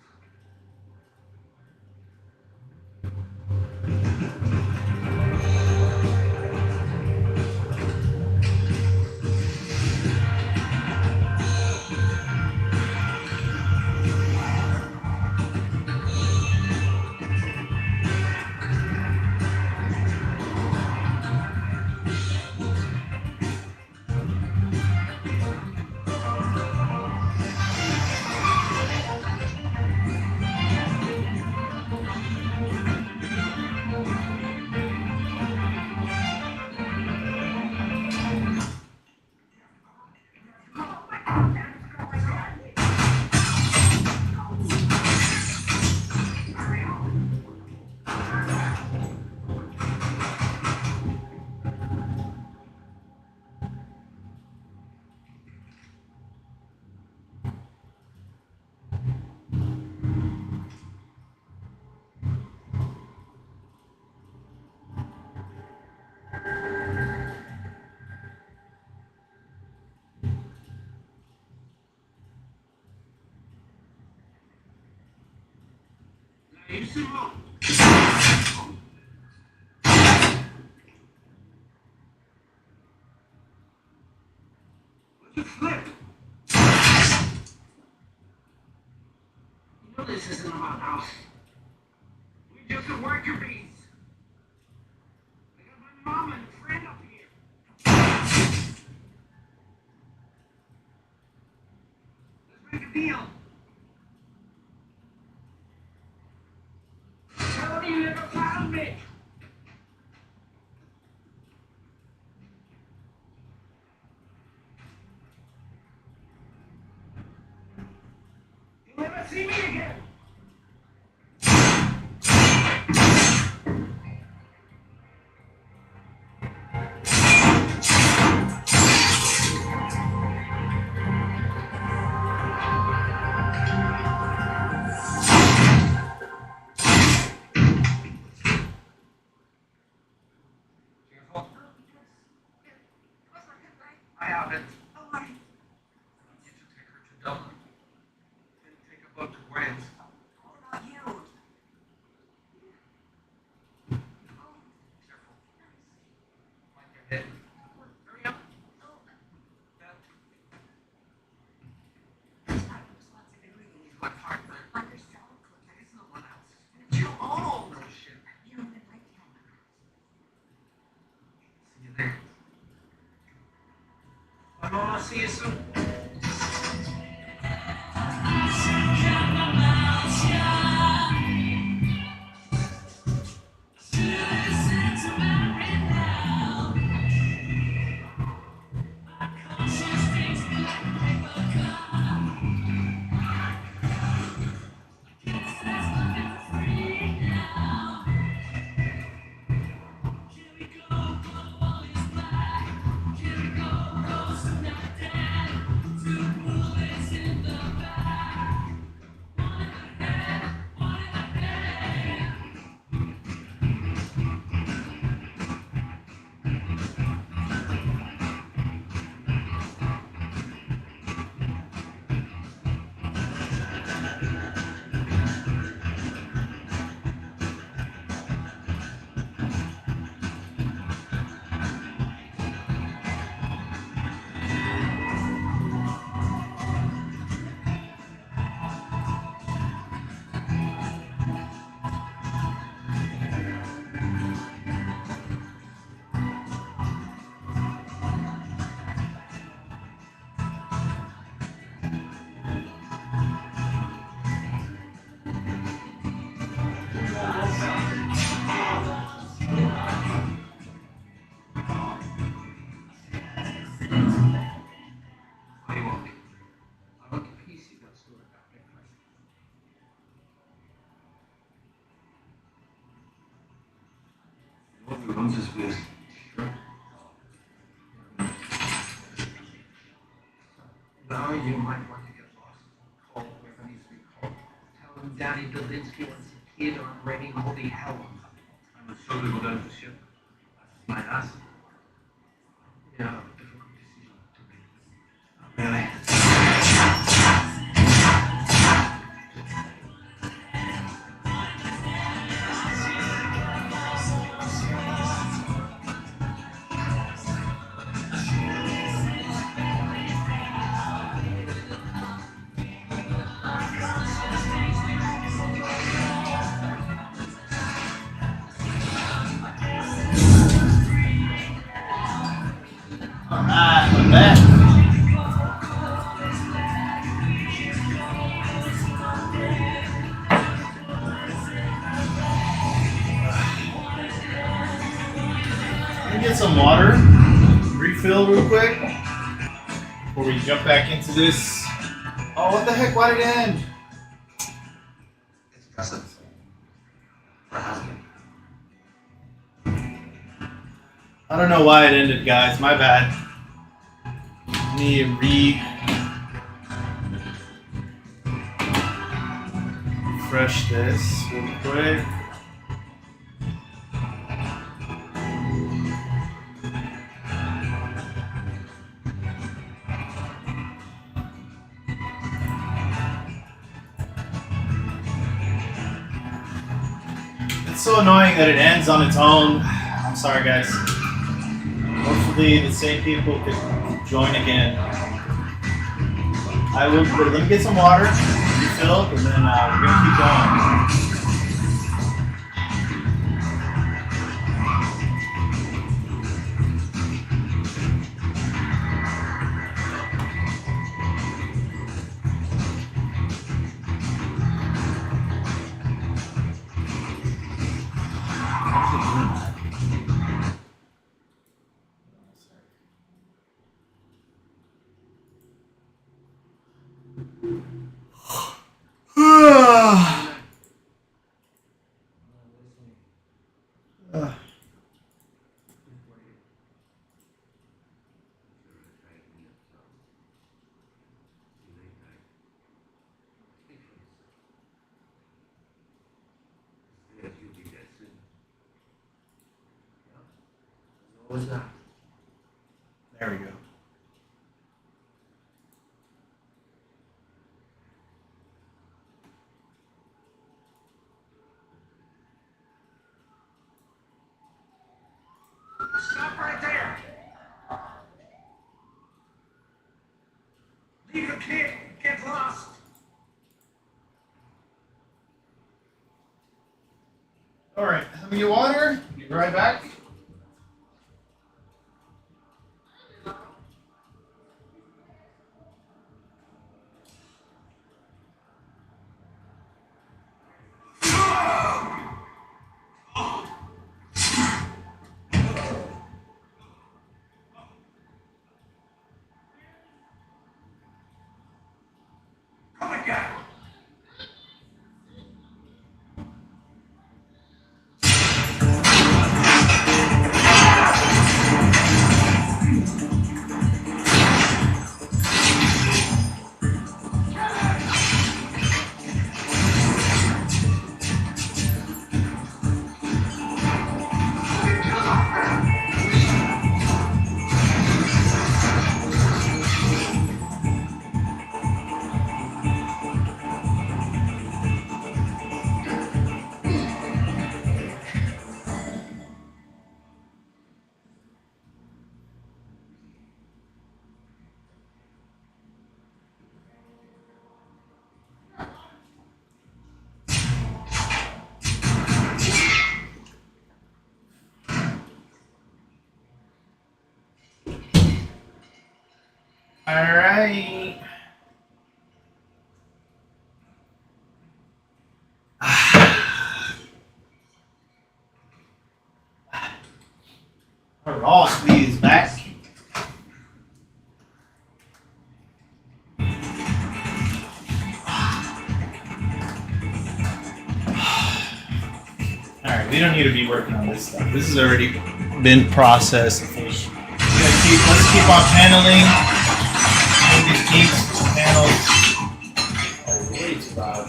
You Simone. What'd you flip? You know this isn't about us. We just a worker bees. I got my mom and friend up here. Let's make a deal. Tell me you never found me. You'll never see me again. Careful. I haven't. Oh, my. You should take her to Dublin. Then take a boat to Grant. What about you? Careful. Mind your head. Hurry up. That It's not your responsibility. is my partner. On yourself. There is no one else. You own. No shit. You don't even like him. See you there. Bye, Mama. See you soon. sounds just weird. Now you might want to get lost. Call whoever needs to be called. Tell him Daddy Delinsky wants a kid on raining holy hell. I'm so we were going to ship. That's my ass. Yeah, difficult decision to make. Really? Alright, we're back. Let me get some water, refill real quick before we jump back into this. Oh, what the heck? Why did it end? It's impressive. For a husband. I don't know why it ended, guys. My bad. Let me refresh this real quick. It's so annoying that it ends on its own. I'm sorry, guys. Hopefully the same people could join again. I will. Let me get some water, refill, and then we're gonna keep going. What was that? There we go. Stop right there! Leave the kid! Get lost! All right, let me get water. Be right back. Come again! All right. Raw squeeze back. All right, we don't need you to be working on this stuff. This has already been processed. Let's keep on paneling. These teams panels are way too loud.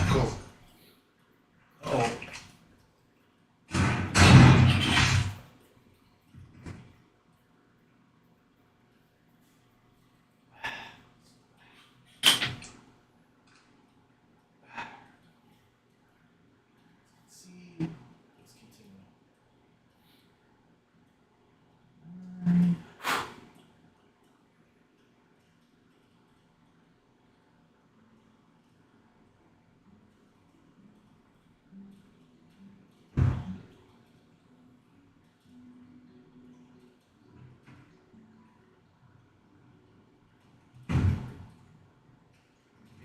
Cool. Oh. Let's continue.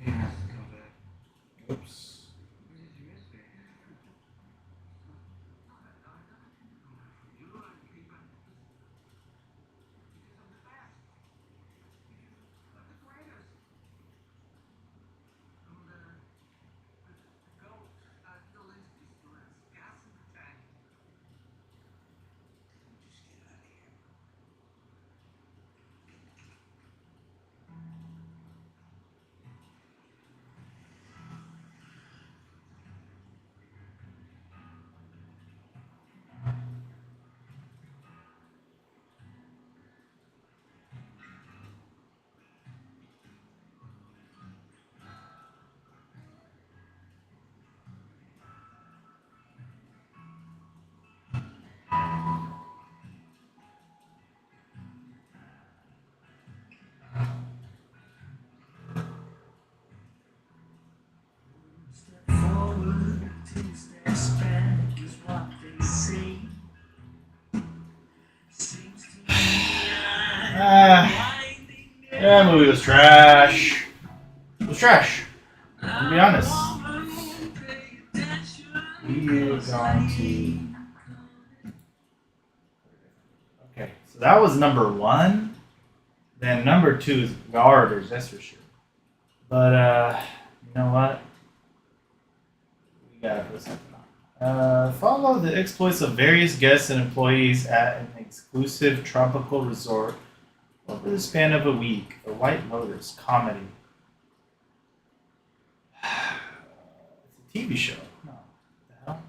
He has to come back. Oops. When did you miss me? Ah, that movie was trash. It was trash. To be honest. We're going to. Okay, so that was number one. Then number two is garbage, that's for sure. But you know what? We gotta put something on. Follow the exploits of various guests and employees at an exclusive tropical resort over the span of a week. The White Lotus comedy. It's a TV show. No, what the hell?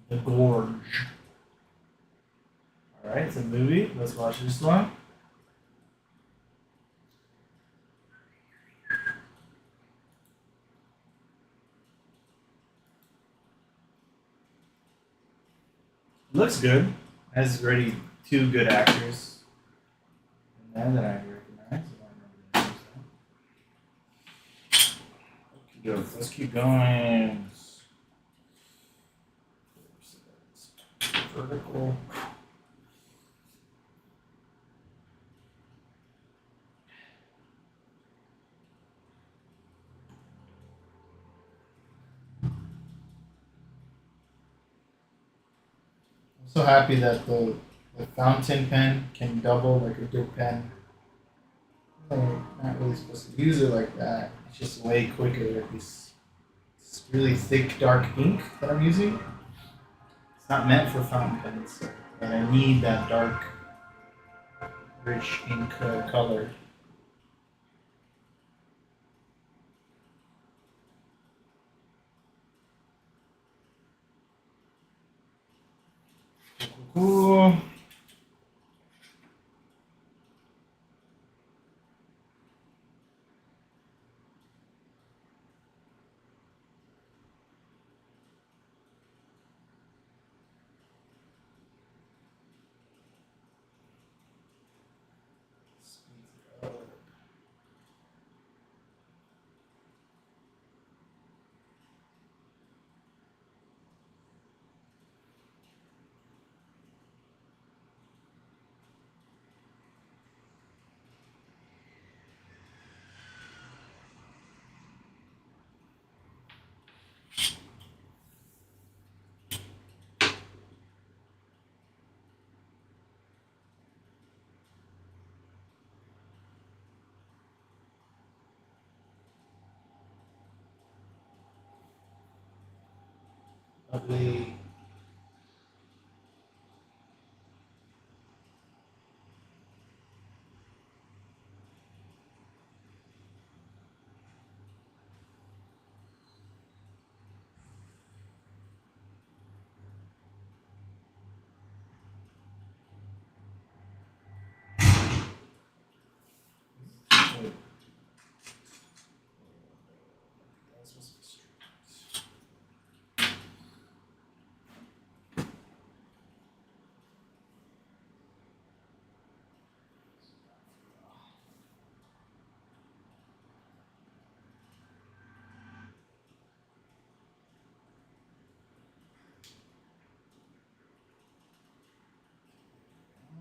The Gorge. Alright, it's a movie. Let's watch this one. Looks good. Has already two good actors in there that I recognize. I don't remember the names, though. Let's keep going. Vertical. I'm so happy that the fountain pen can double like a good pen. I'm not really supposed to use it like that. It's just way quicker with this really thick dark ink that I'm using. It's not meant for fountain pens, and I need that dark, rich ink color. Cool. Lovely.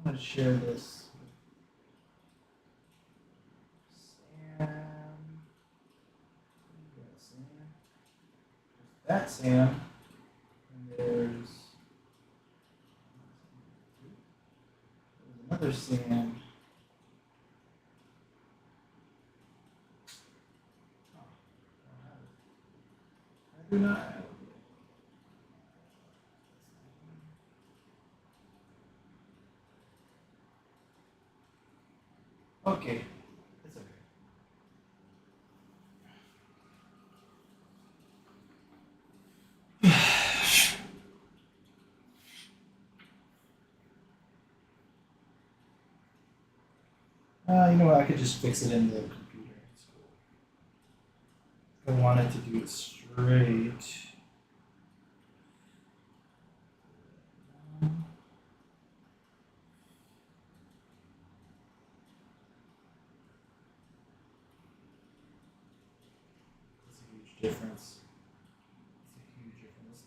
I'm gonna share this with Sam. Yeah, Sam. There's that Sam. And there's another Sam. Oh, I do not have it. Okay, it's okay. You know what? I could just fix it in the computer. It's cool. I wanted to do it straight. It's a huge difference. It's a huge difference. It's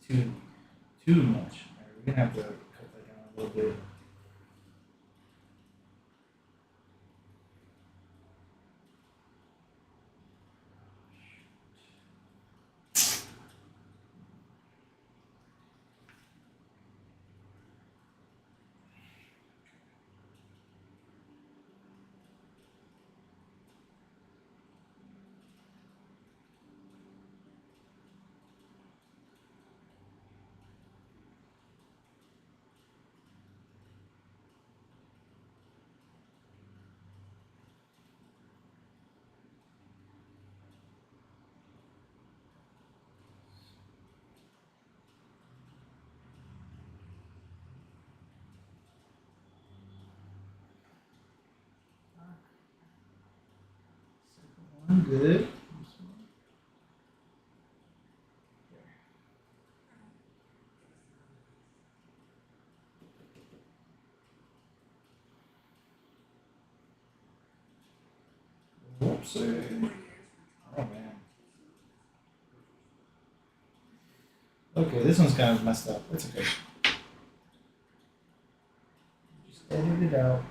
too much. All right, we're gonna have to cut that down a little bit. Second one, good. Whoopsie. Oh man. Okay, this one's kind of messed up. It's okay. Just edit it out.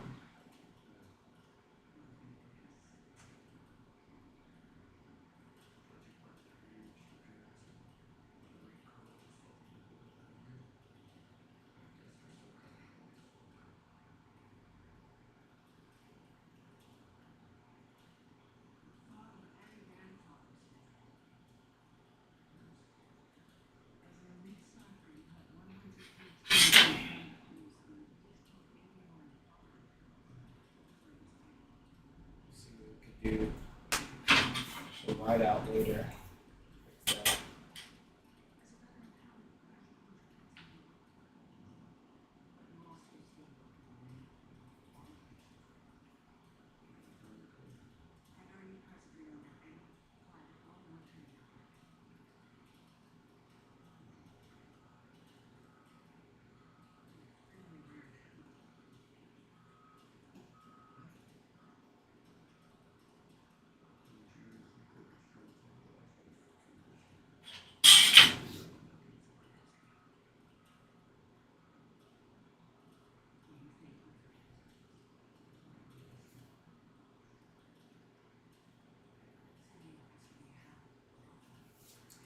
See what we could do. She'll white out later. Fix that.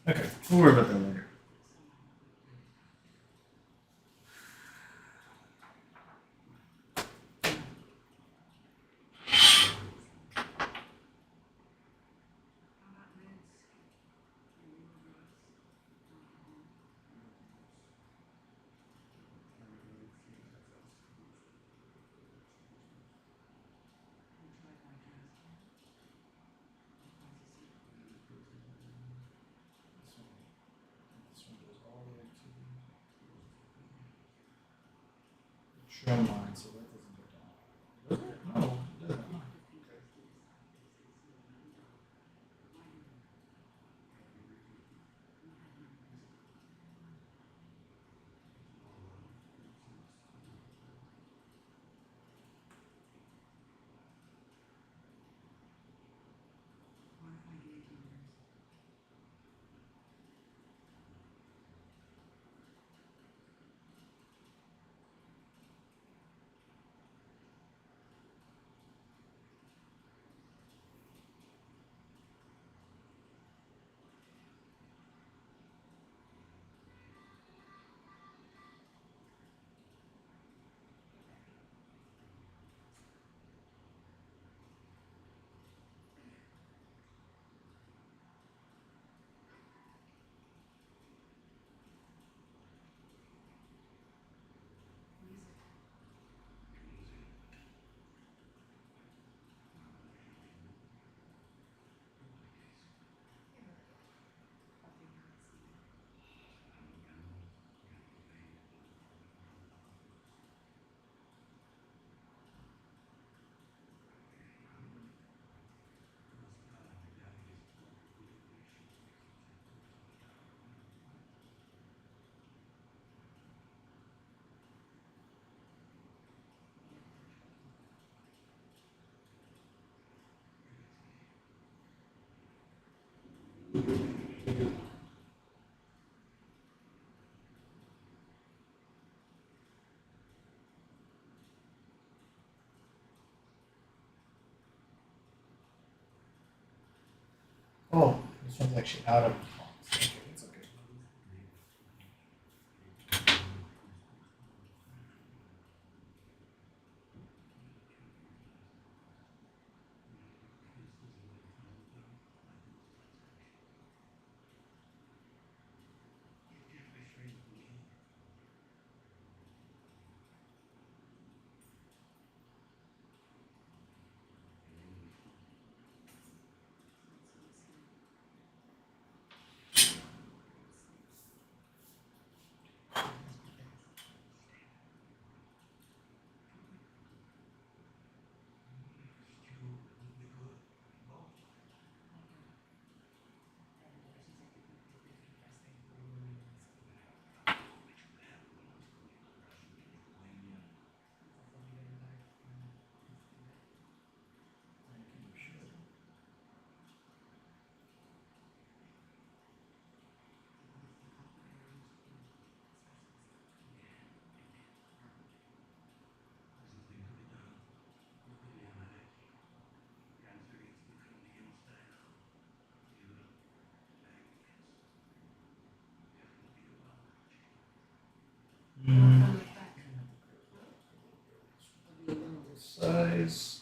Okay, we'll worry about that later. trim line, so that doesn't go down. Does it? No, it doesn't. Oh, this one's actually out of box. Okay, it's okay. Size.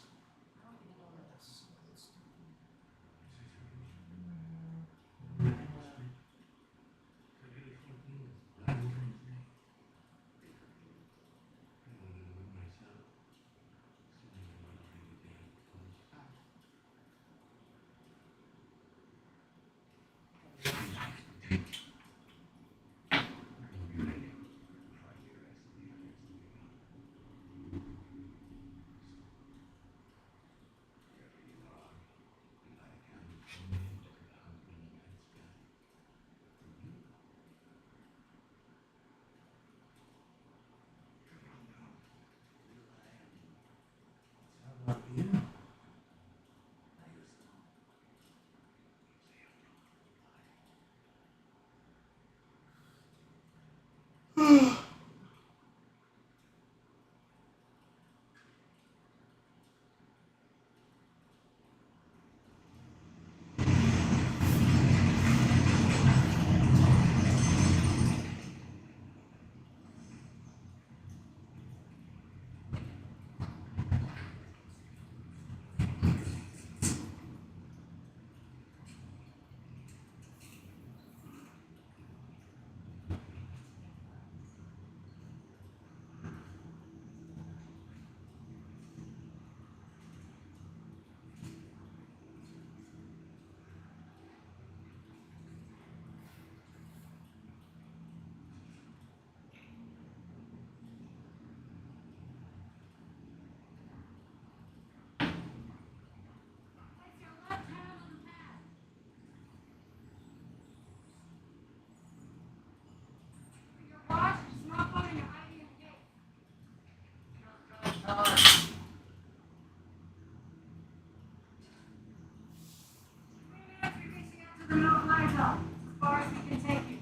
up, as far as we can take you.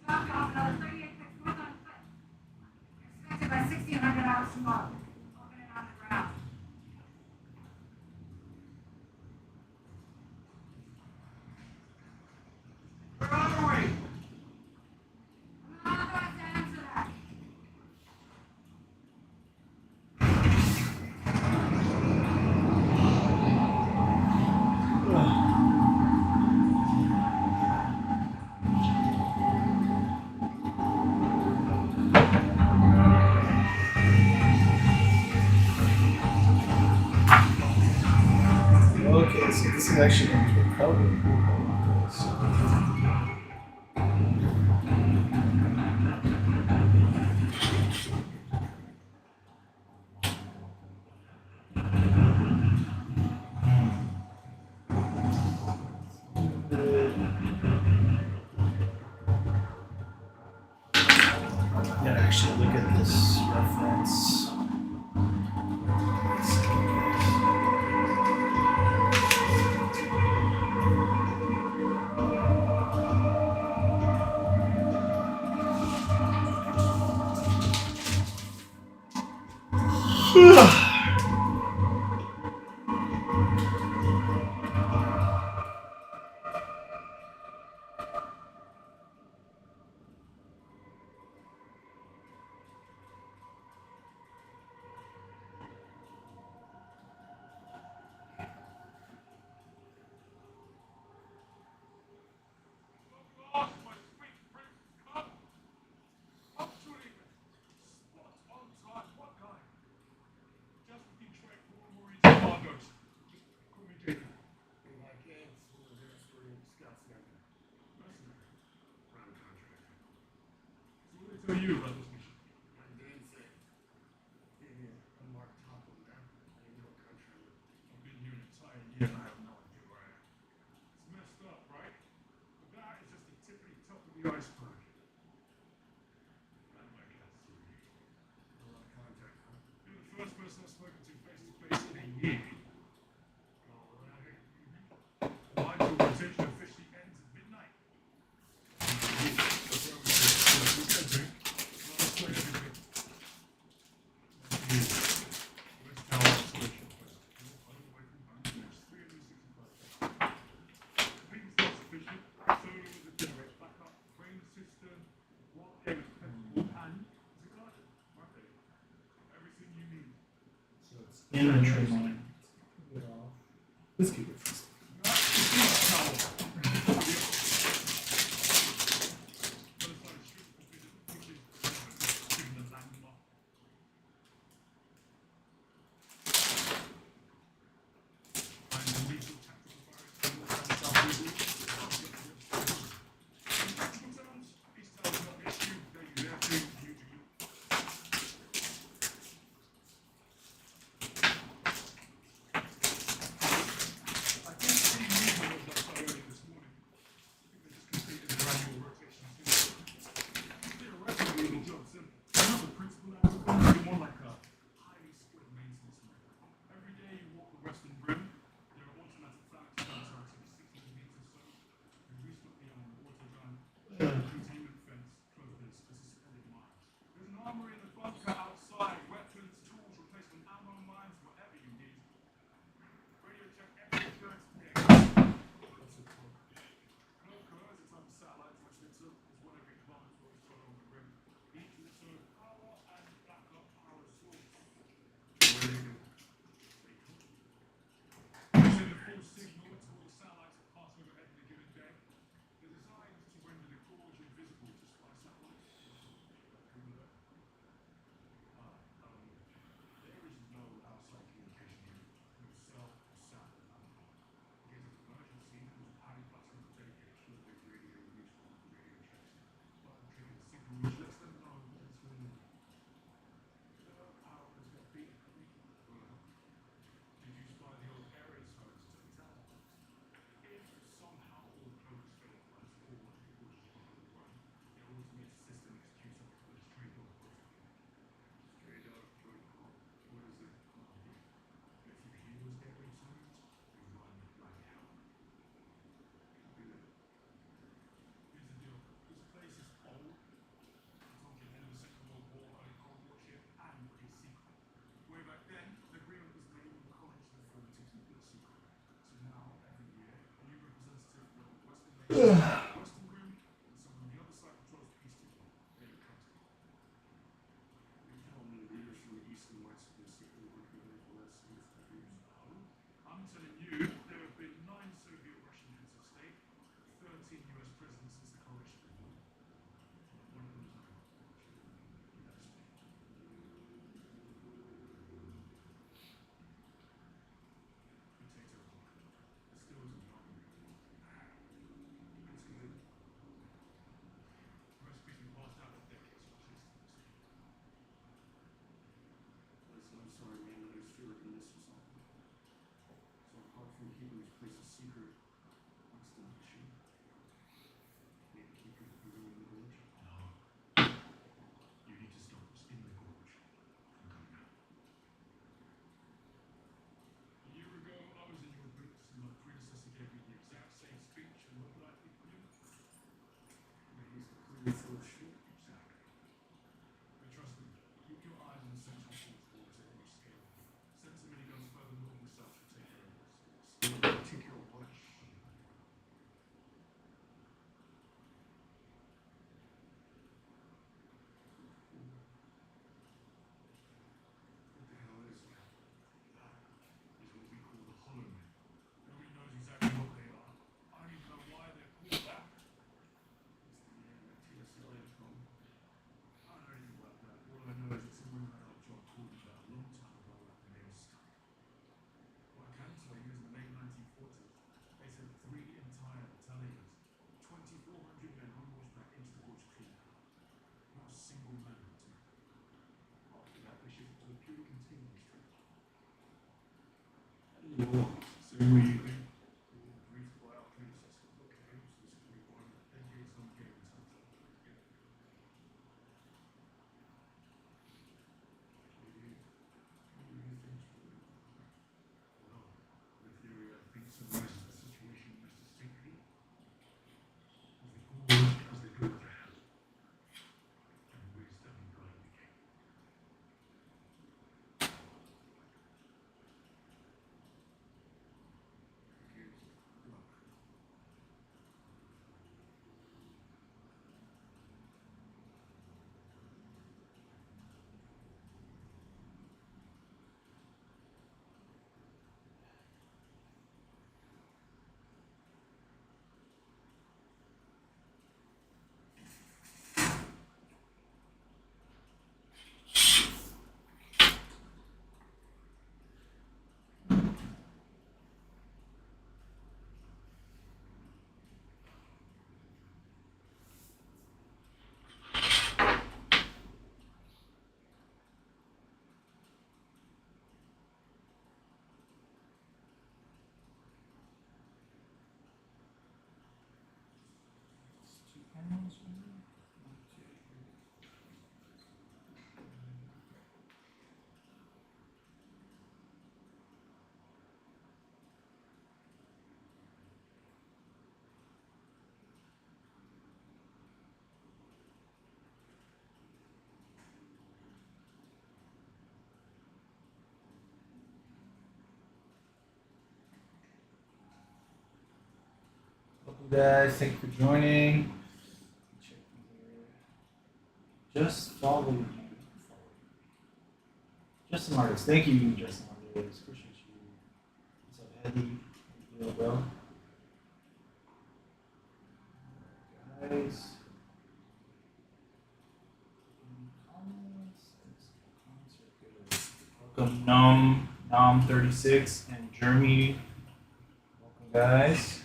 Let me drop you off another 38 clicks north on foot. You're expected by 1600 hours tomorrow. Open it on the ground. Where are we? I'm not authorized to answer that. Okay, so this is actually going to be covered. Gotta actually look at this reference. Lost my sweet prince cup. Punctually, spot on time. What guy? Just looking straight for Maurice Margos. Just call me Jacob. In my case, we were there escorting scouts and everything. Mercenary. Prime contractor. So what did they tell you about this mission? My dad said, yeah, I'm Mark Topham, man. I ain't no country. I've been here an entire year and I have no idea where I am. It's messed up, right? But that is just the tippity top of the iceberg. And my cat's three. A lot of contact, huh? You're the first person I've spoken to face to face in a year. All around here. My tour rotation officially ends at midnight. That's why we said, drink. I'll explain everything. West Tower observation quest. All the way from home. There's 365 days. Completely self-sufficient. Solar that generates backup, brain system, wild game is plentiful, and there's a garden. Right there. Everything you need. So it's inventory line. Let's keep it first. Western Rim, and some on the other side controls the eastern one. There it comes. We tell me leaders from the east and west can secretly work together for less smooth reviews. No. I'm telling you, there have been 9 Soviet-Russian heads of state, 13 US presidents since the coalition reform. One of them is not United States. Potato pie. It still isn't helping me. It's good. The recipe's been passed down for decades, so it tastes the same. Listen, I'm sorry, man, but I just feel like I missed something. So apart from keeping this place a secret, what's the mission? Maybe keep people from going in the gorge? No. You need to stop us in the gorge. I'm coming out. A year ago, I was in your boots, and my predecessor gave me the exact same speech, and what did I think of him? He's clearly full of shit. Exactly. But trust me, keep your eyes on the central force borders at any scale. Send so many guns further north and south to take care of this. Take care of what? What the hell is that? That is what we call the Hollow Men. Nobody knows exactly what they are. I don't even know why they're called that. It's the TSL from. I don't know anything about that. All I know is that someone had our job called me that a long time ago and they were stuck. What I can tell you is in the late 1940s, they sent 3 entire battalions, 2,400 men on horseback into the gorge to clean it out. Not a single man returned. After that, they shifted to a purely continuous trip. Same way you think. We were briefed by our predecessors. Okay, so this is week 1. Then gates on game in time to operate again. Maybe things will. Well, in theory, I think summarizes the situation most distinctly. As the gorge as they go to hell. And we're stepping behind the gate. Good luck. Two panels, maybe? Welcome, guys. Thank you for joining. Check here. Just follow you. Justin Artist. Thank you, Justin Artist. Appreciate you. What's up, Eddie? How you doing, bro? Guys. Any comments? Welcome, Nom36 and Jeremy. Welcome, guys.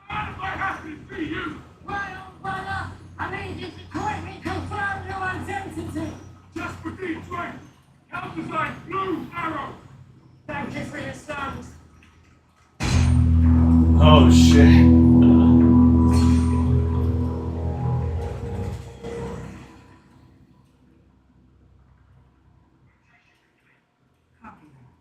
I have to see you! Right on, brother. I need you to quickly confirm your identity. Just for deep strength! Countersign Blue Arrow! Thank you for your service. Oh shit. Copy that.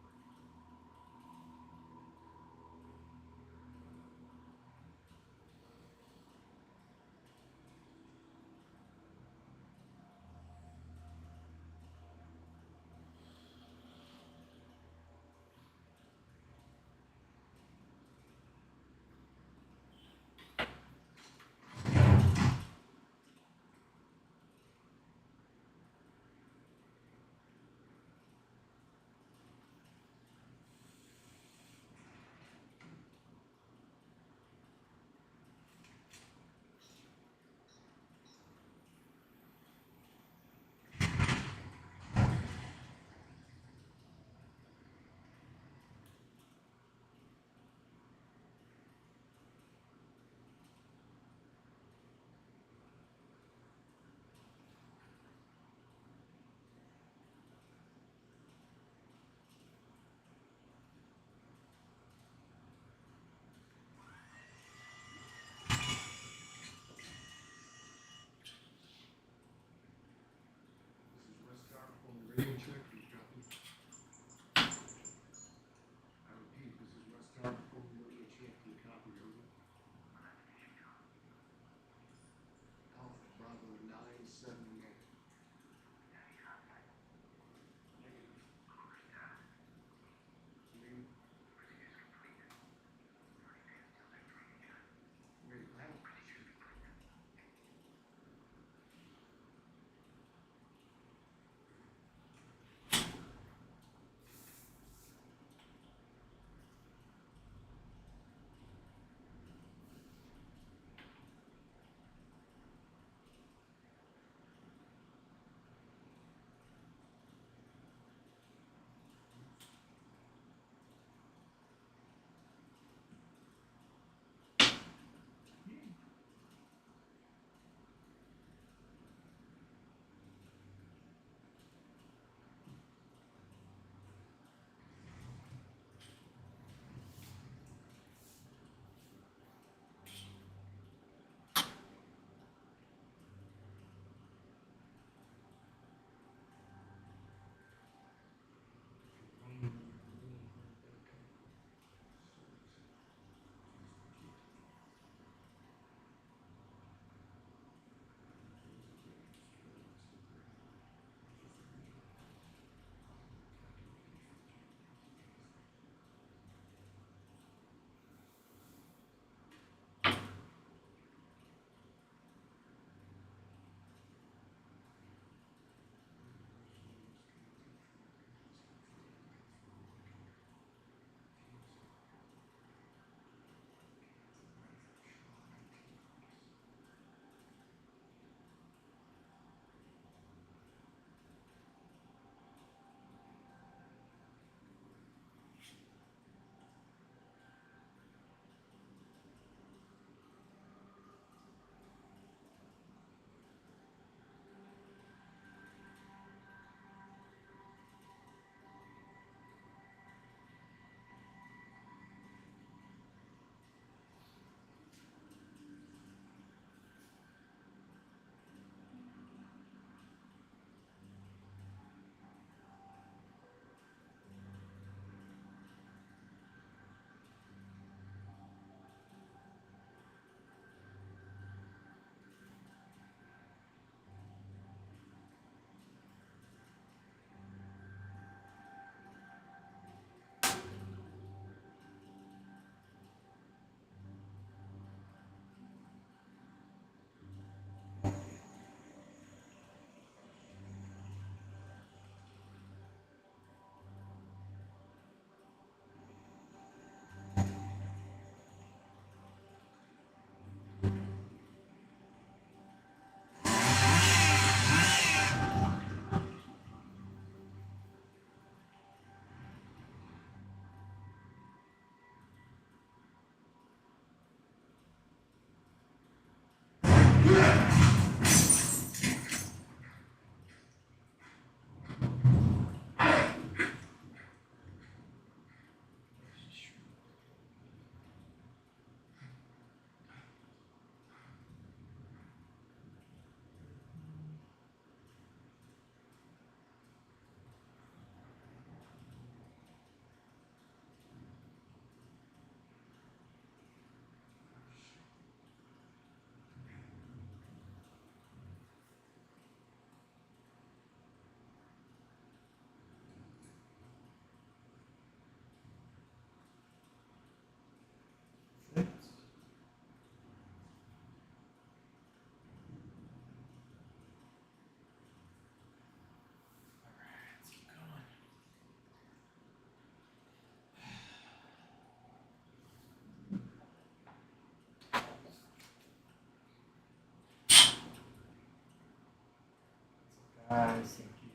guys. Thank you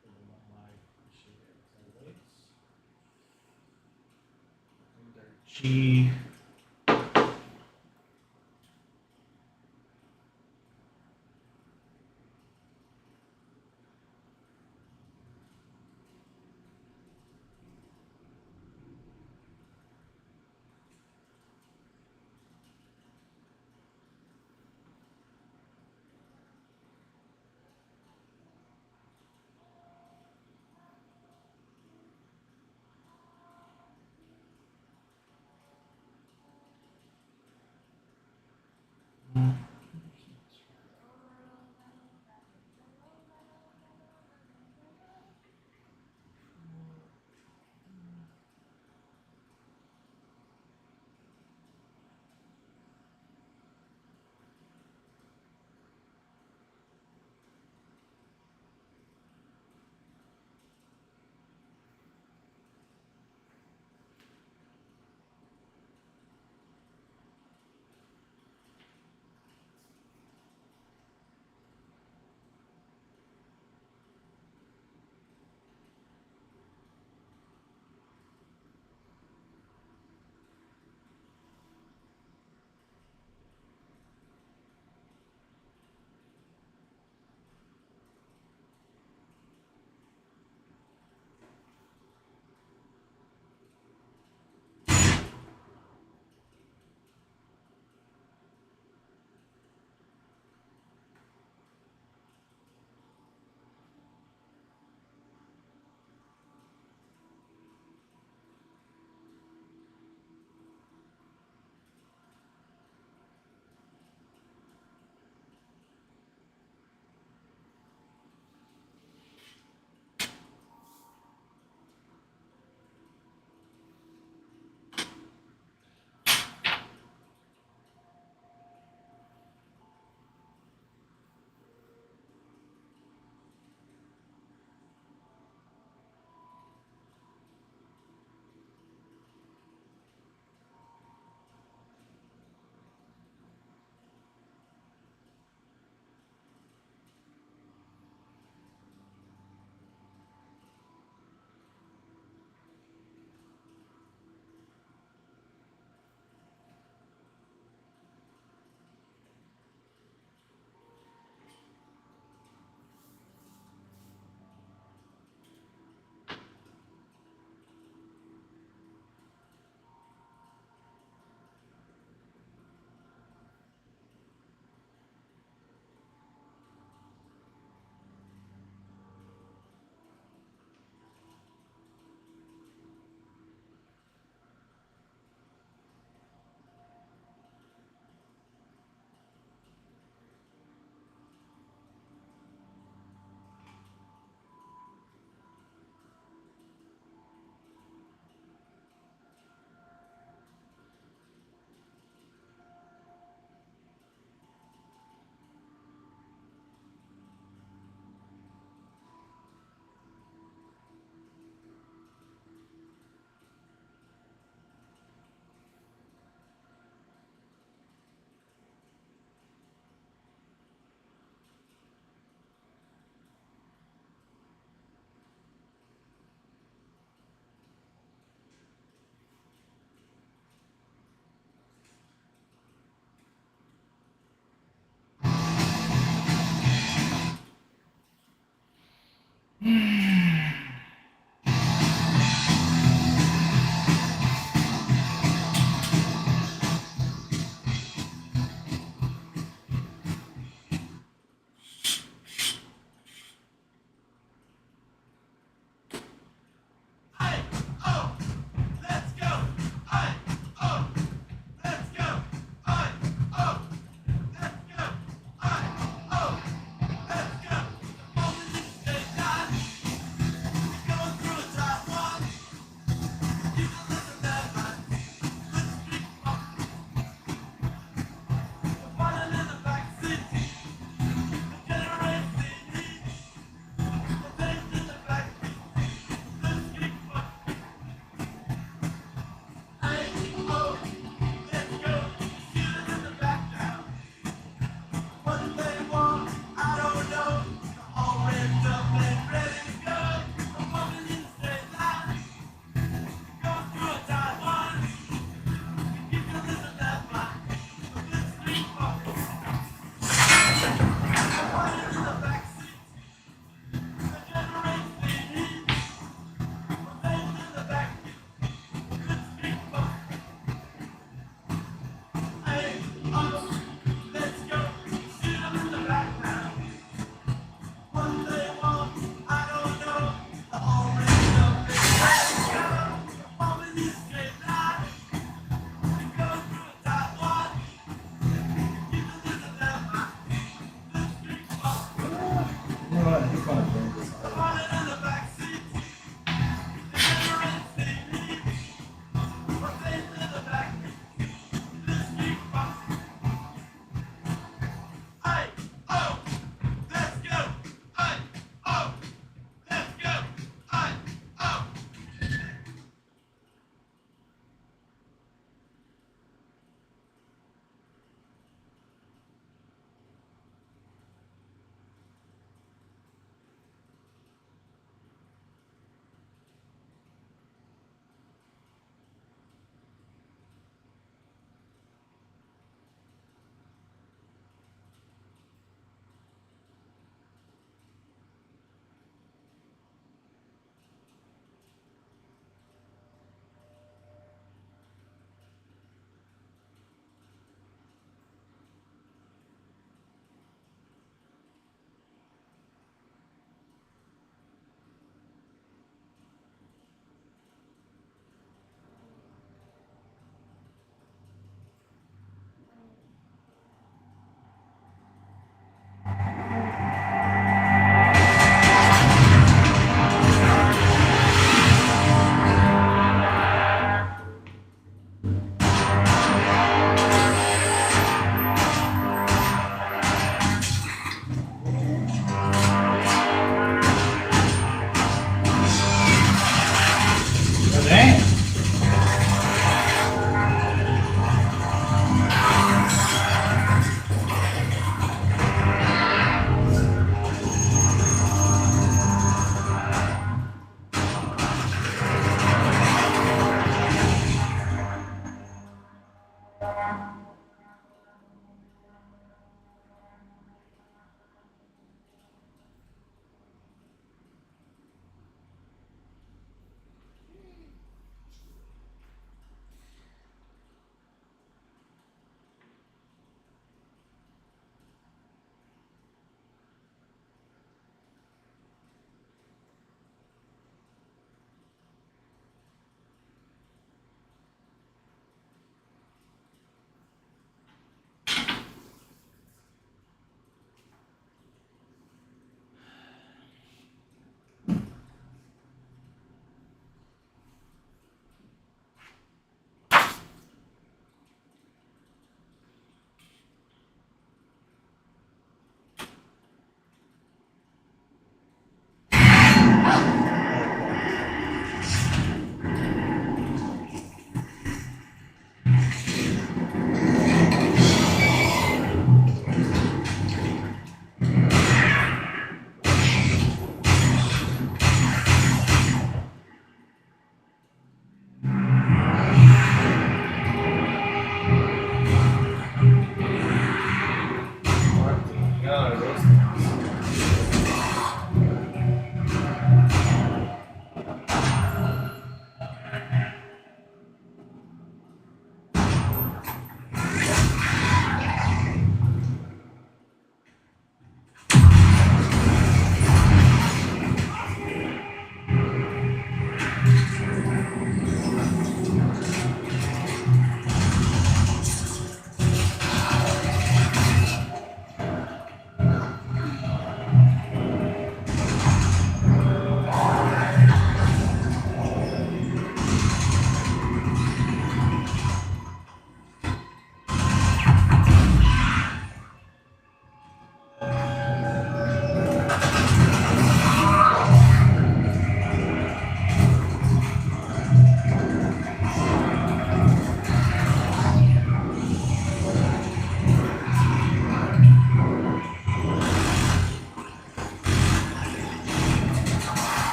for the long live. Appreciate it as always. And our G.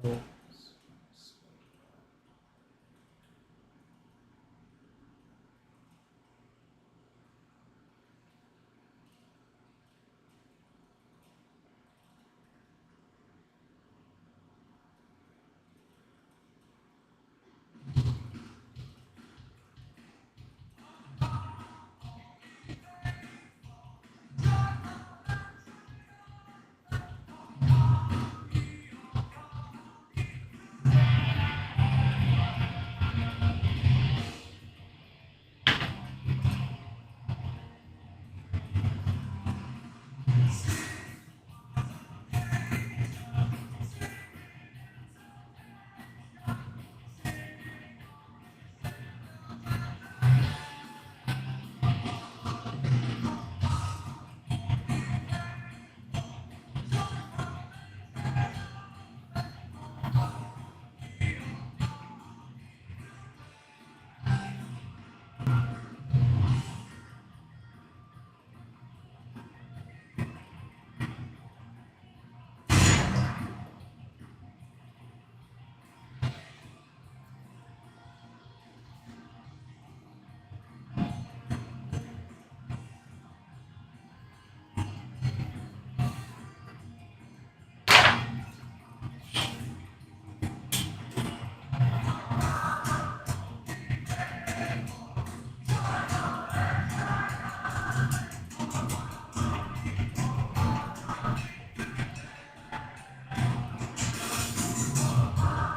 Cool.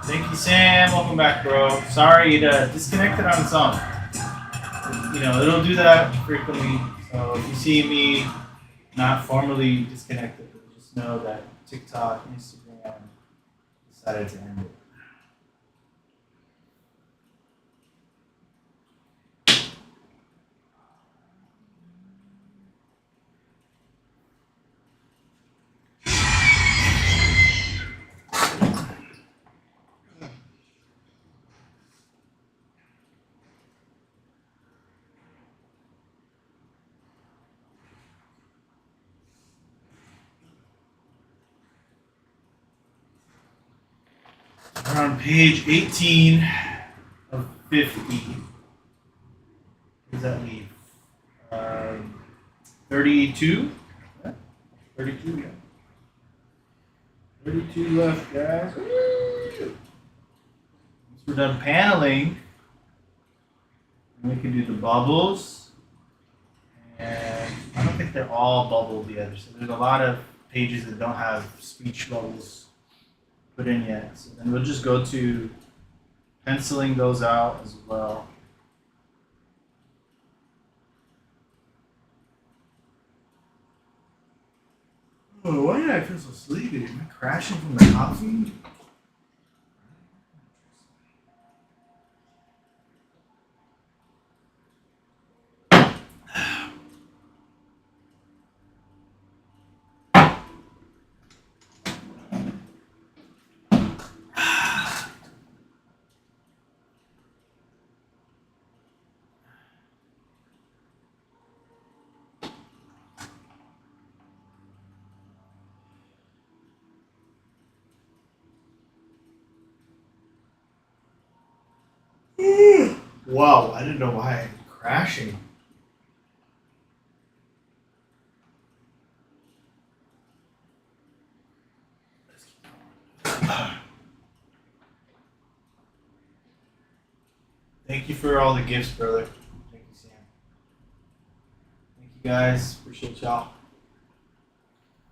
Thank you, Sam. Welcome back, bro. Sorry it disconnected on its own. You know, it'll do that frequently. So if you see me not formally disconnected, just know that TikTok, Instagram decided to end it. We're on page 18 of 50. What does that leave? 32? Yeah. 32, yeah. 32 left, guys. Once we're done paneling, we can do the bubbles. And I don't think they're all bubbled yet. So there's a lot of pages that don't have speech bubbles put in yet. So then we'll just go to penciling those out as well. Oh, why did I feel so sleepy? Am I crashing from the coffee? Wow, I didn't know why I'm crashing. Thank you for all the gifts, brother. Thank you, Sam. Thank you, guys. Appreciate y'all.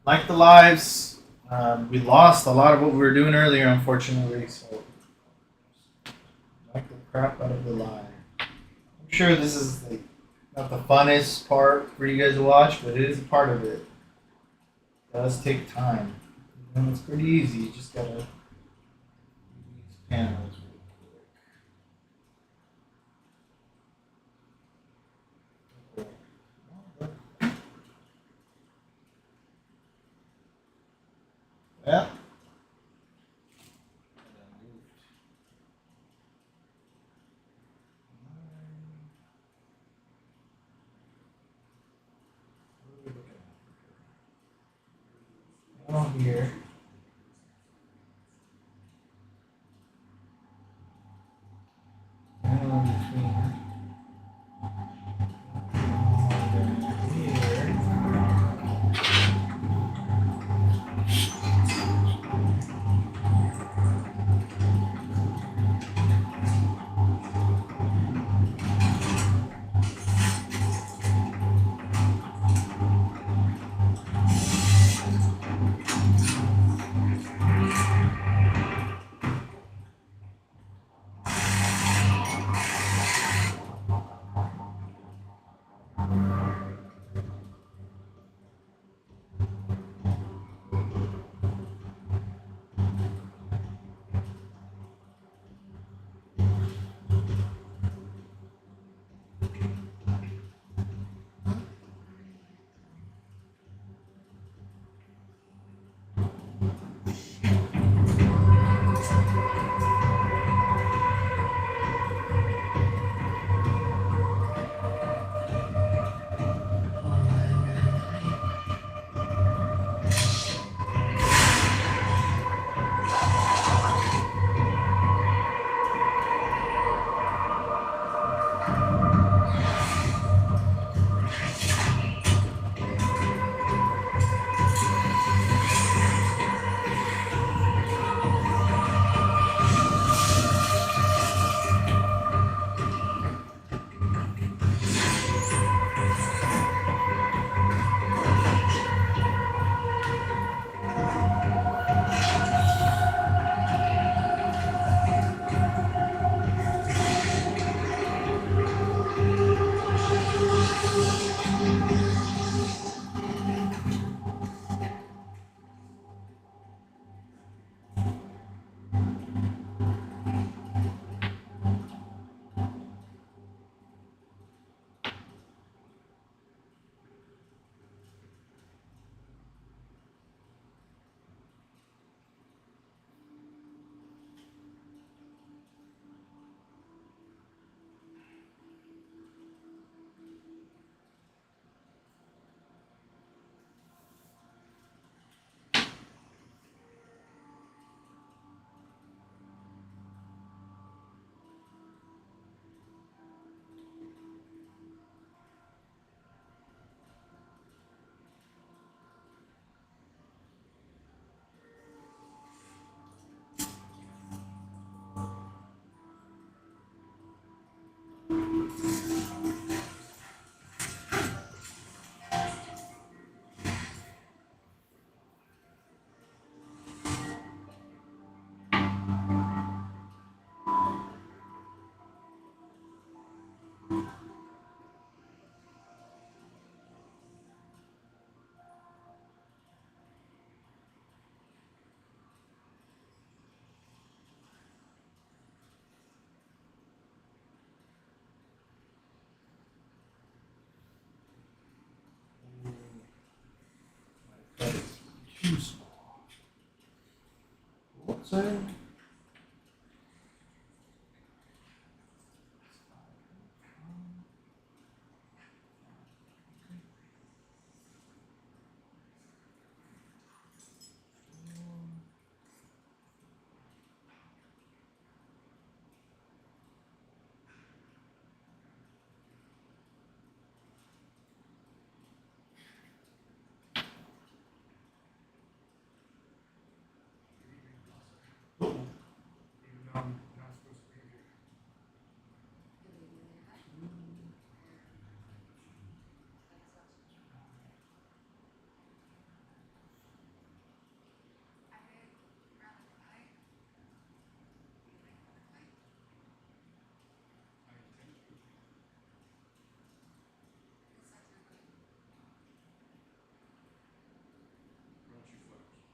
Like the lives. We lost a lot of what we were doing earlier, unfortunately. So, like the crap out of the live. I'm sure this is like not the funnest part for you guys to watch, but it is a part of it. It does take time. And it's pretty easy. You just gotta use panels. Yeah. Oh, here. outside. Even though I'm not supposed to be here. I intend to. Brought you flowers.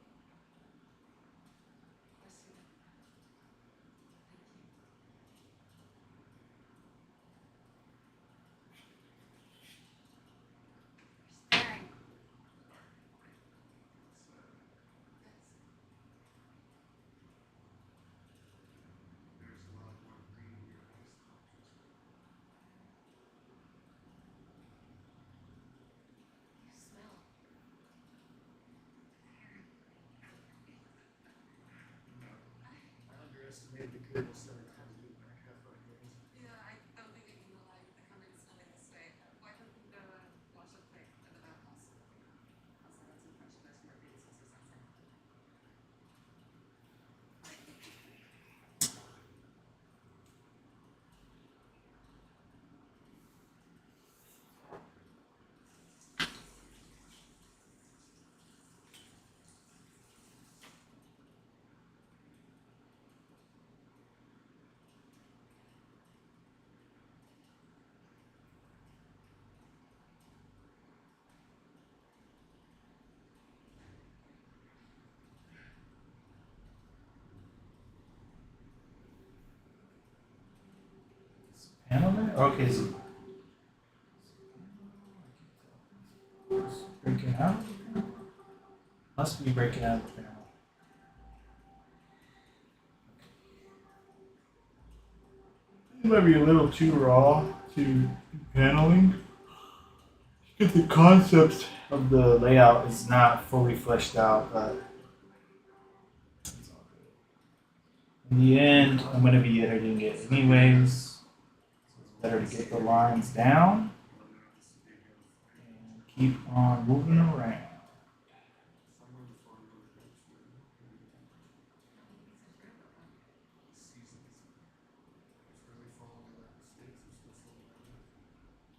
There's a lot more green in your eyes now, trust me. No, I underestimated the goodness that it has in the back half of my hands. Yeah, I don't think I can allow you to come in smelling this way. Why don't you go and wash the plate at the bathhouse? I'll send out some fresh clothes from our predecessors outside. Panel there? Okay, so breaking out. Must be breaking out of the panel. It might be a little too raw to do paneling. Because the concept of the layout is not fully fleshed out, but it's all good. In the end, I'm going to be editing it anyways. So it's better to get the lines down and keep on moving around. Somewhere before I go to bed tonight, the seasons. It's really fall in the United States. I'm still full of that.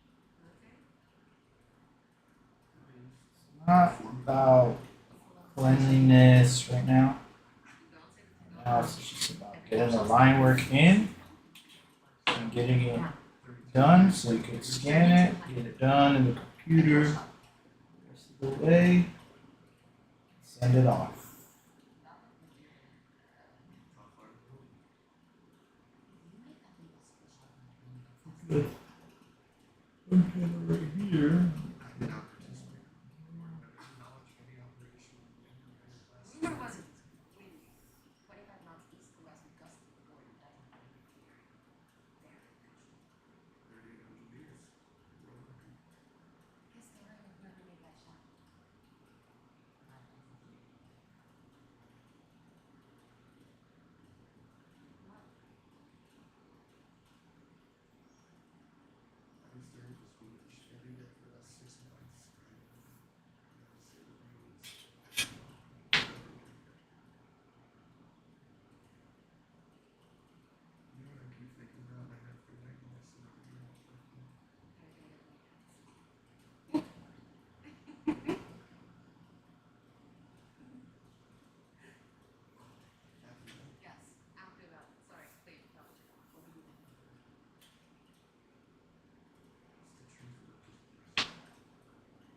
Not about cleanliness right now. Now it's just about getting the line work in and getting it done so you can scan it, get it done in the computer the rest of the way, send it off. Good. Okay, right here. I did not participate. I acknowledge any operation of the independent class. Rumor was it windy. 25 knots east to west with gusts of 40. That's a very good 38 engineers. Well, Guess they were whoever made that shot. I started this beach every day for the last 6 months. Right? Never say the rains. You know what I keep thinking about night after night when I sit over here and talk to you? After that, Yes, after that. Sorry, wait, that was wrong. What were you thinking? it's the truth of it just bursts.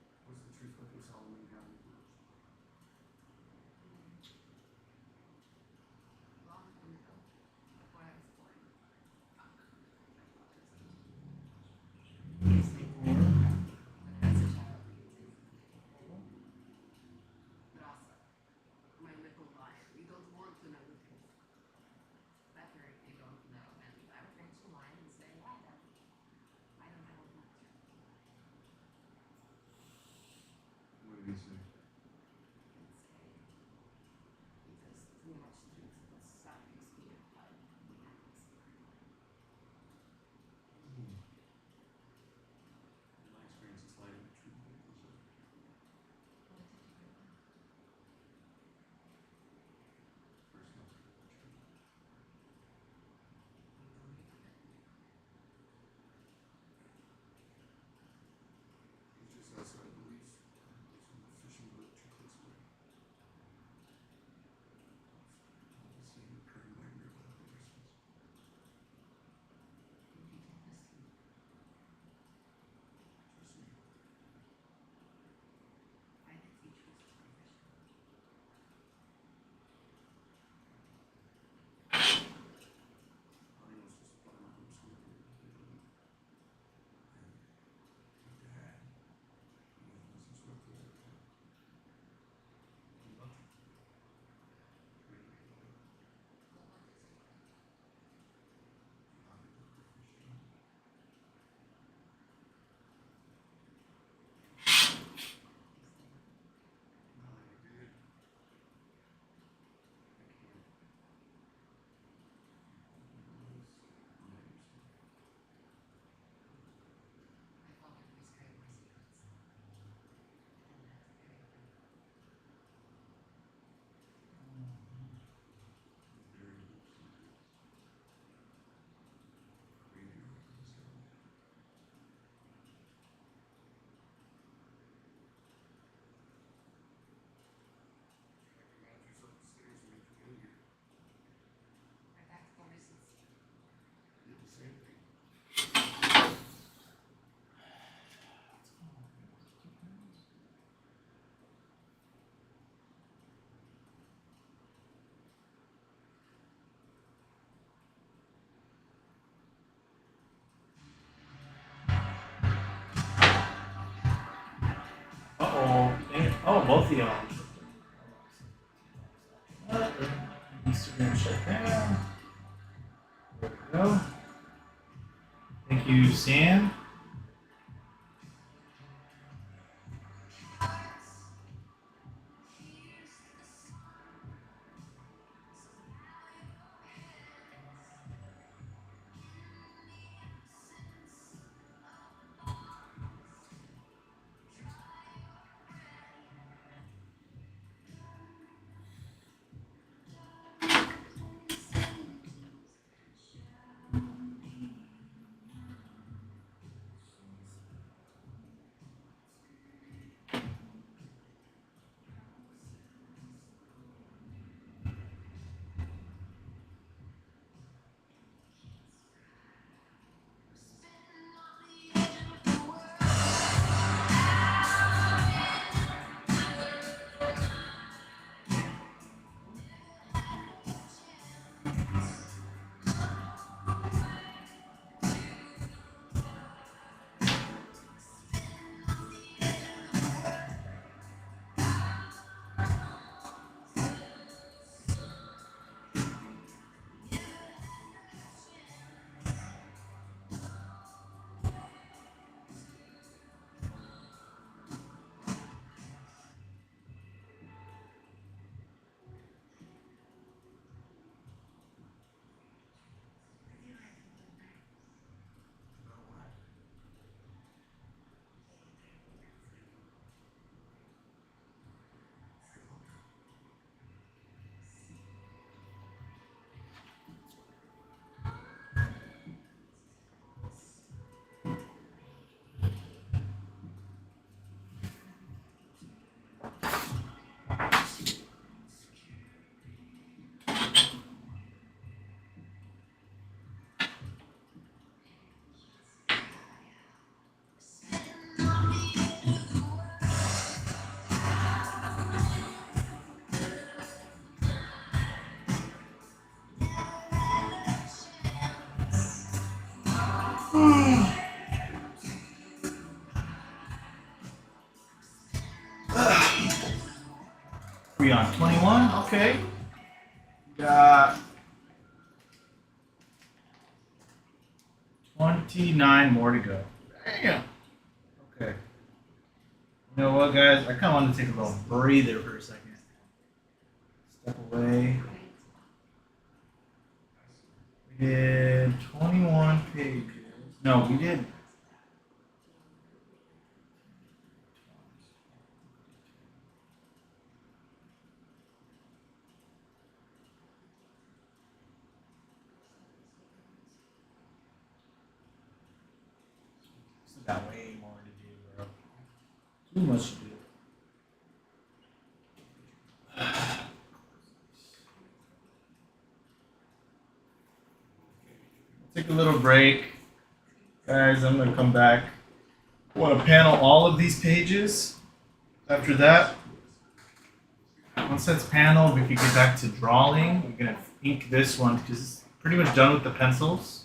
both of y'all. Instagram shut down. There we go. Thank you, Sam. Free on 21. Okay. Got 29 more to go. Damn. Okay. You know what, guys? I kind of want to take a little breather for a second. Step away. We did 21 pages. No, we did. Still got way more to do, bro. Too much to do. Take a little break. Guys, I'm going to come back. I want to panel all of these pages. After that, once that's paneled, we can get back to drawing. We're going to ink this one because it's pretty much done with the pencils.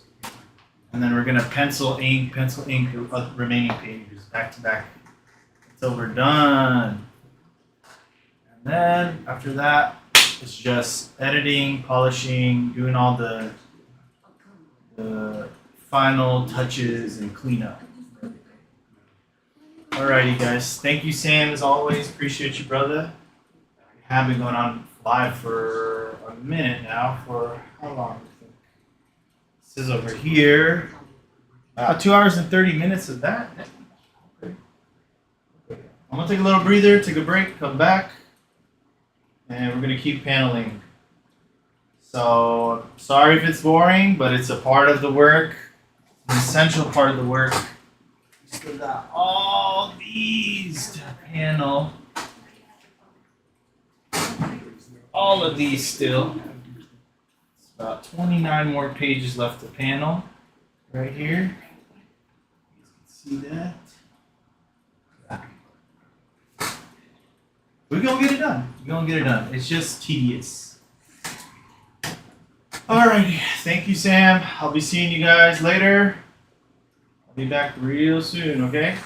And then we're going to pencil ink the remaining pages back to back until we're done. And then after that, it's just editing, polishing, doing all the final touches and cleanup. Alrighty, guys. Thank you, Sam, as always. Appreciate you, brother. We have been going on live for a minute now. For how long? This is over here. 2 hours and 30 minutes of that. Okay. I'm gonna take a little breather, take a break, come back, and we're gonna keep paneling. So sorry if it's boring, but it's a part of the work, an essential part of the work. We still got all these to panel. All of these still. It's about 29 more pages left to panel. Right here. You can see that. We're gonna get it done. We're gonna get it done. It's just tedious. Alrighty, thank you, Sam. I'll be seeing you guys later. I'll be back real soon, okay?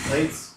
Lates.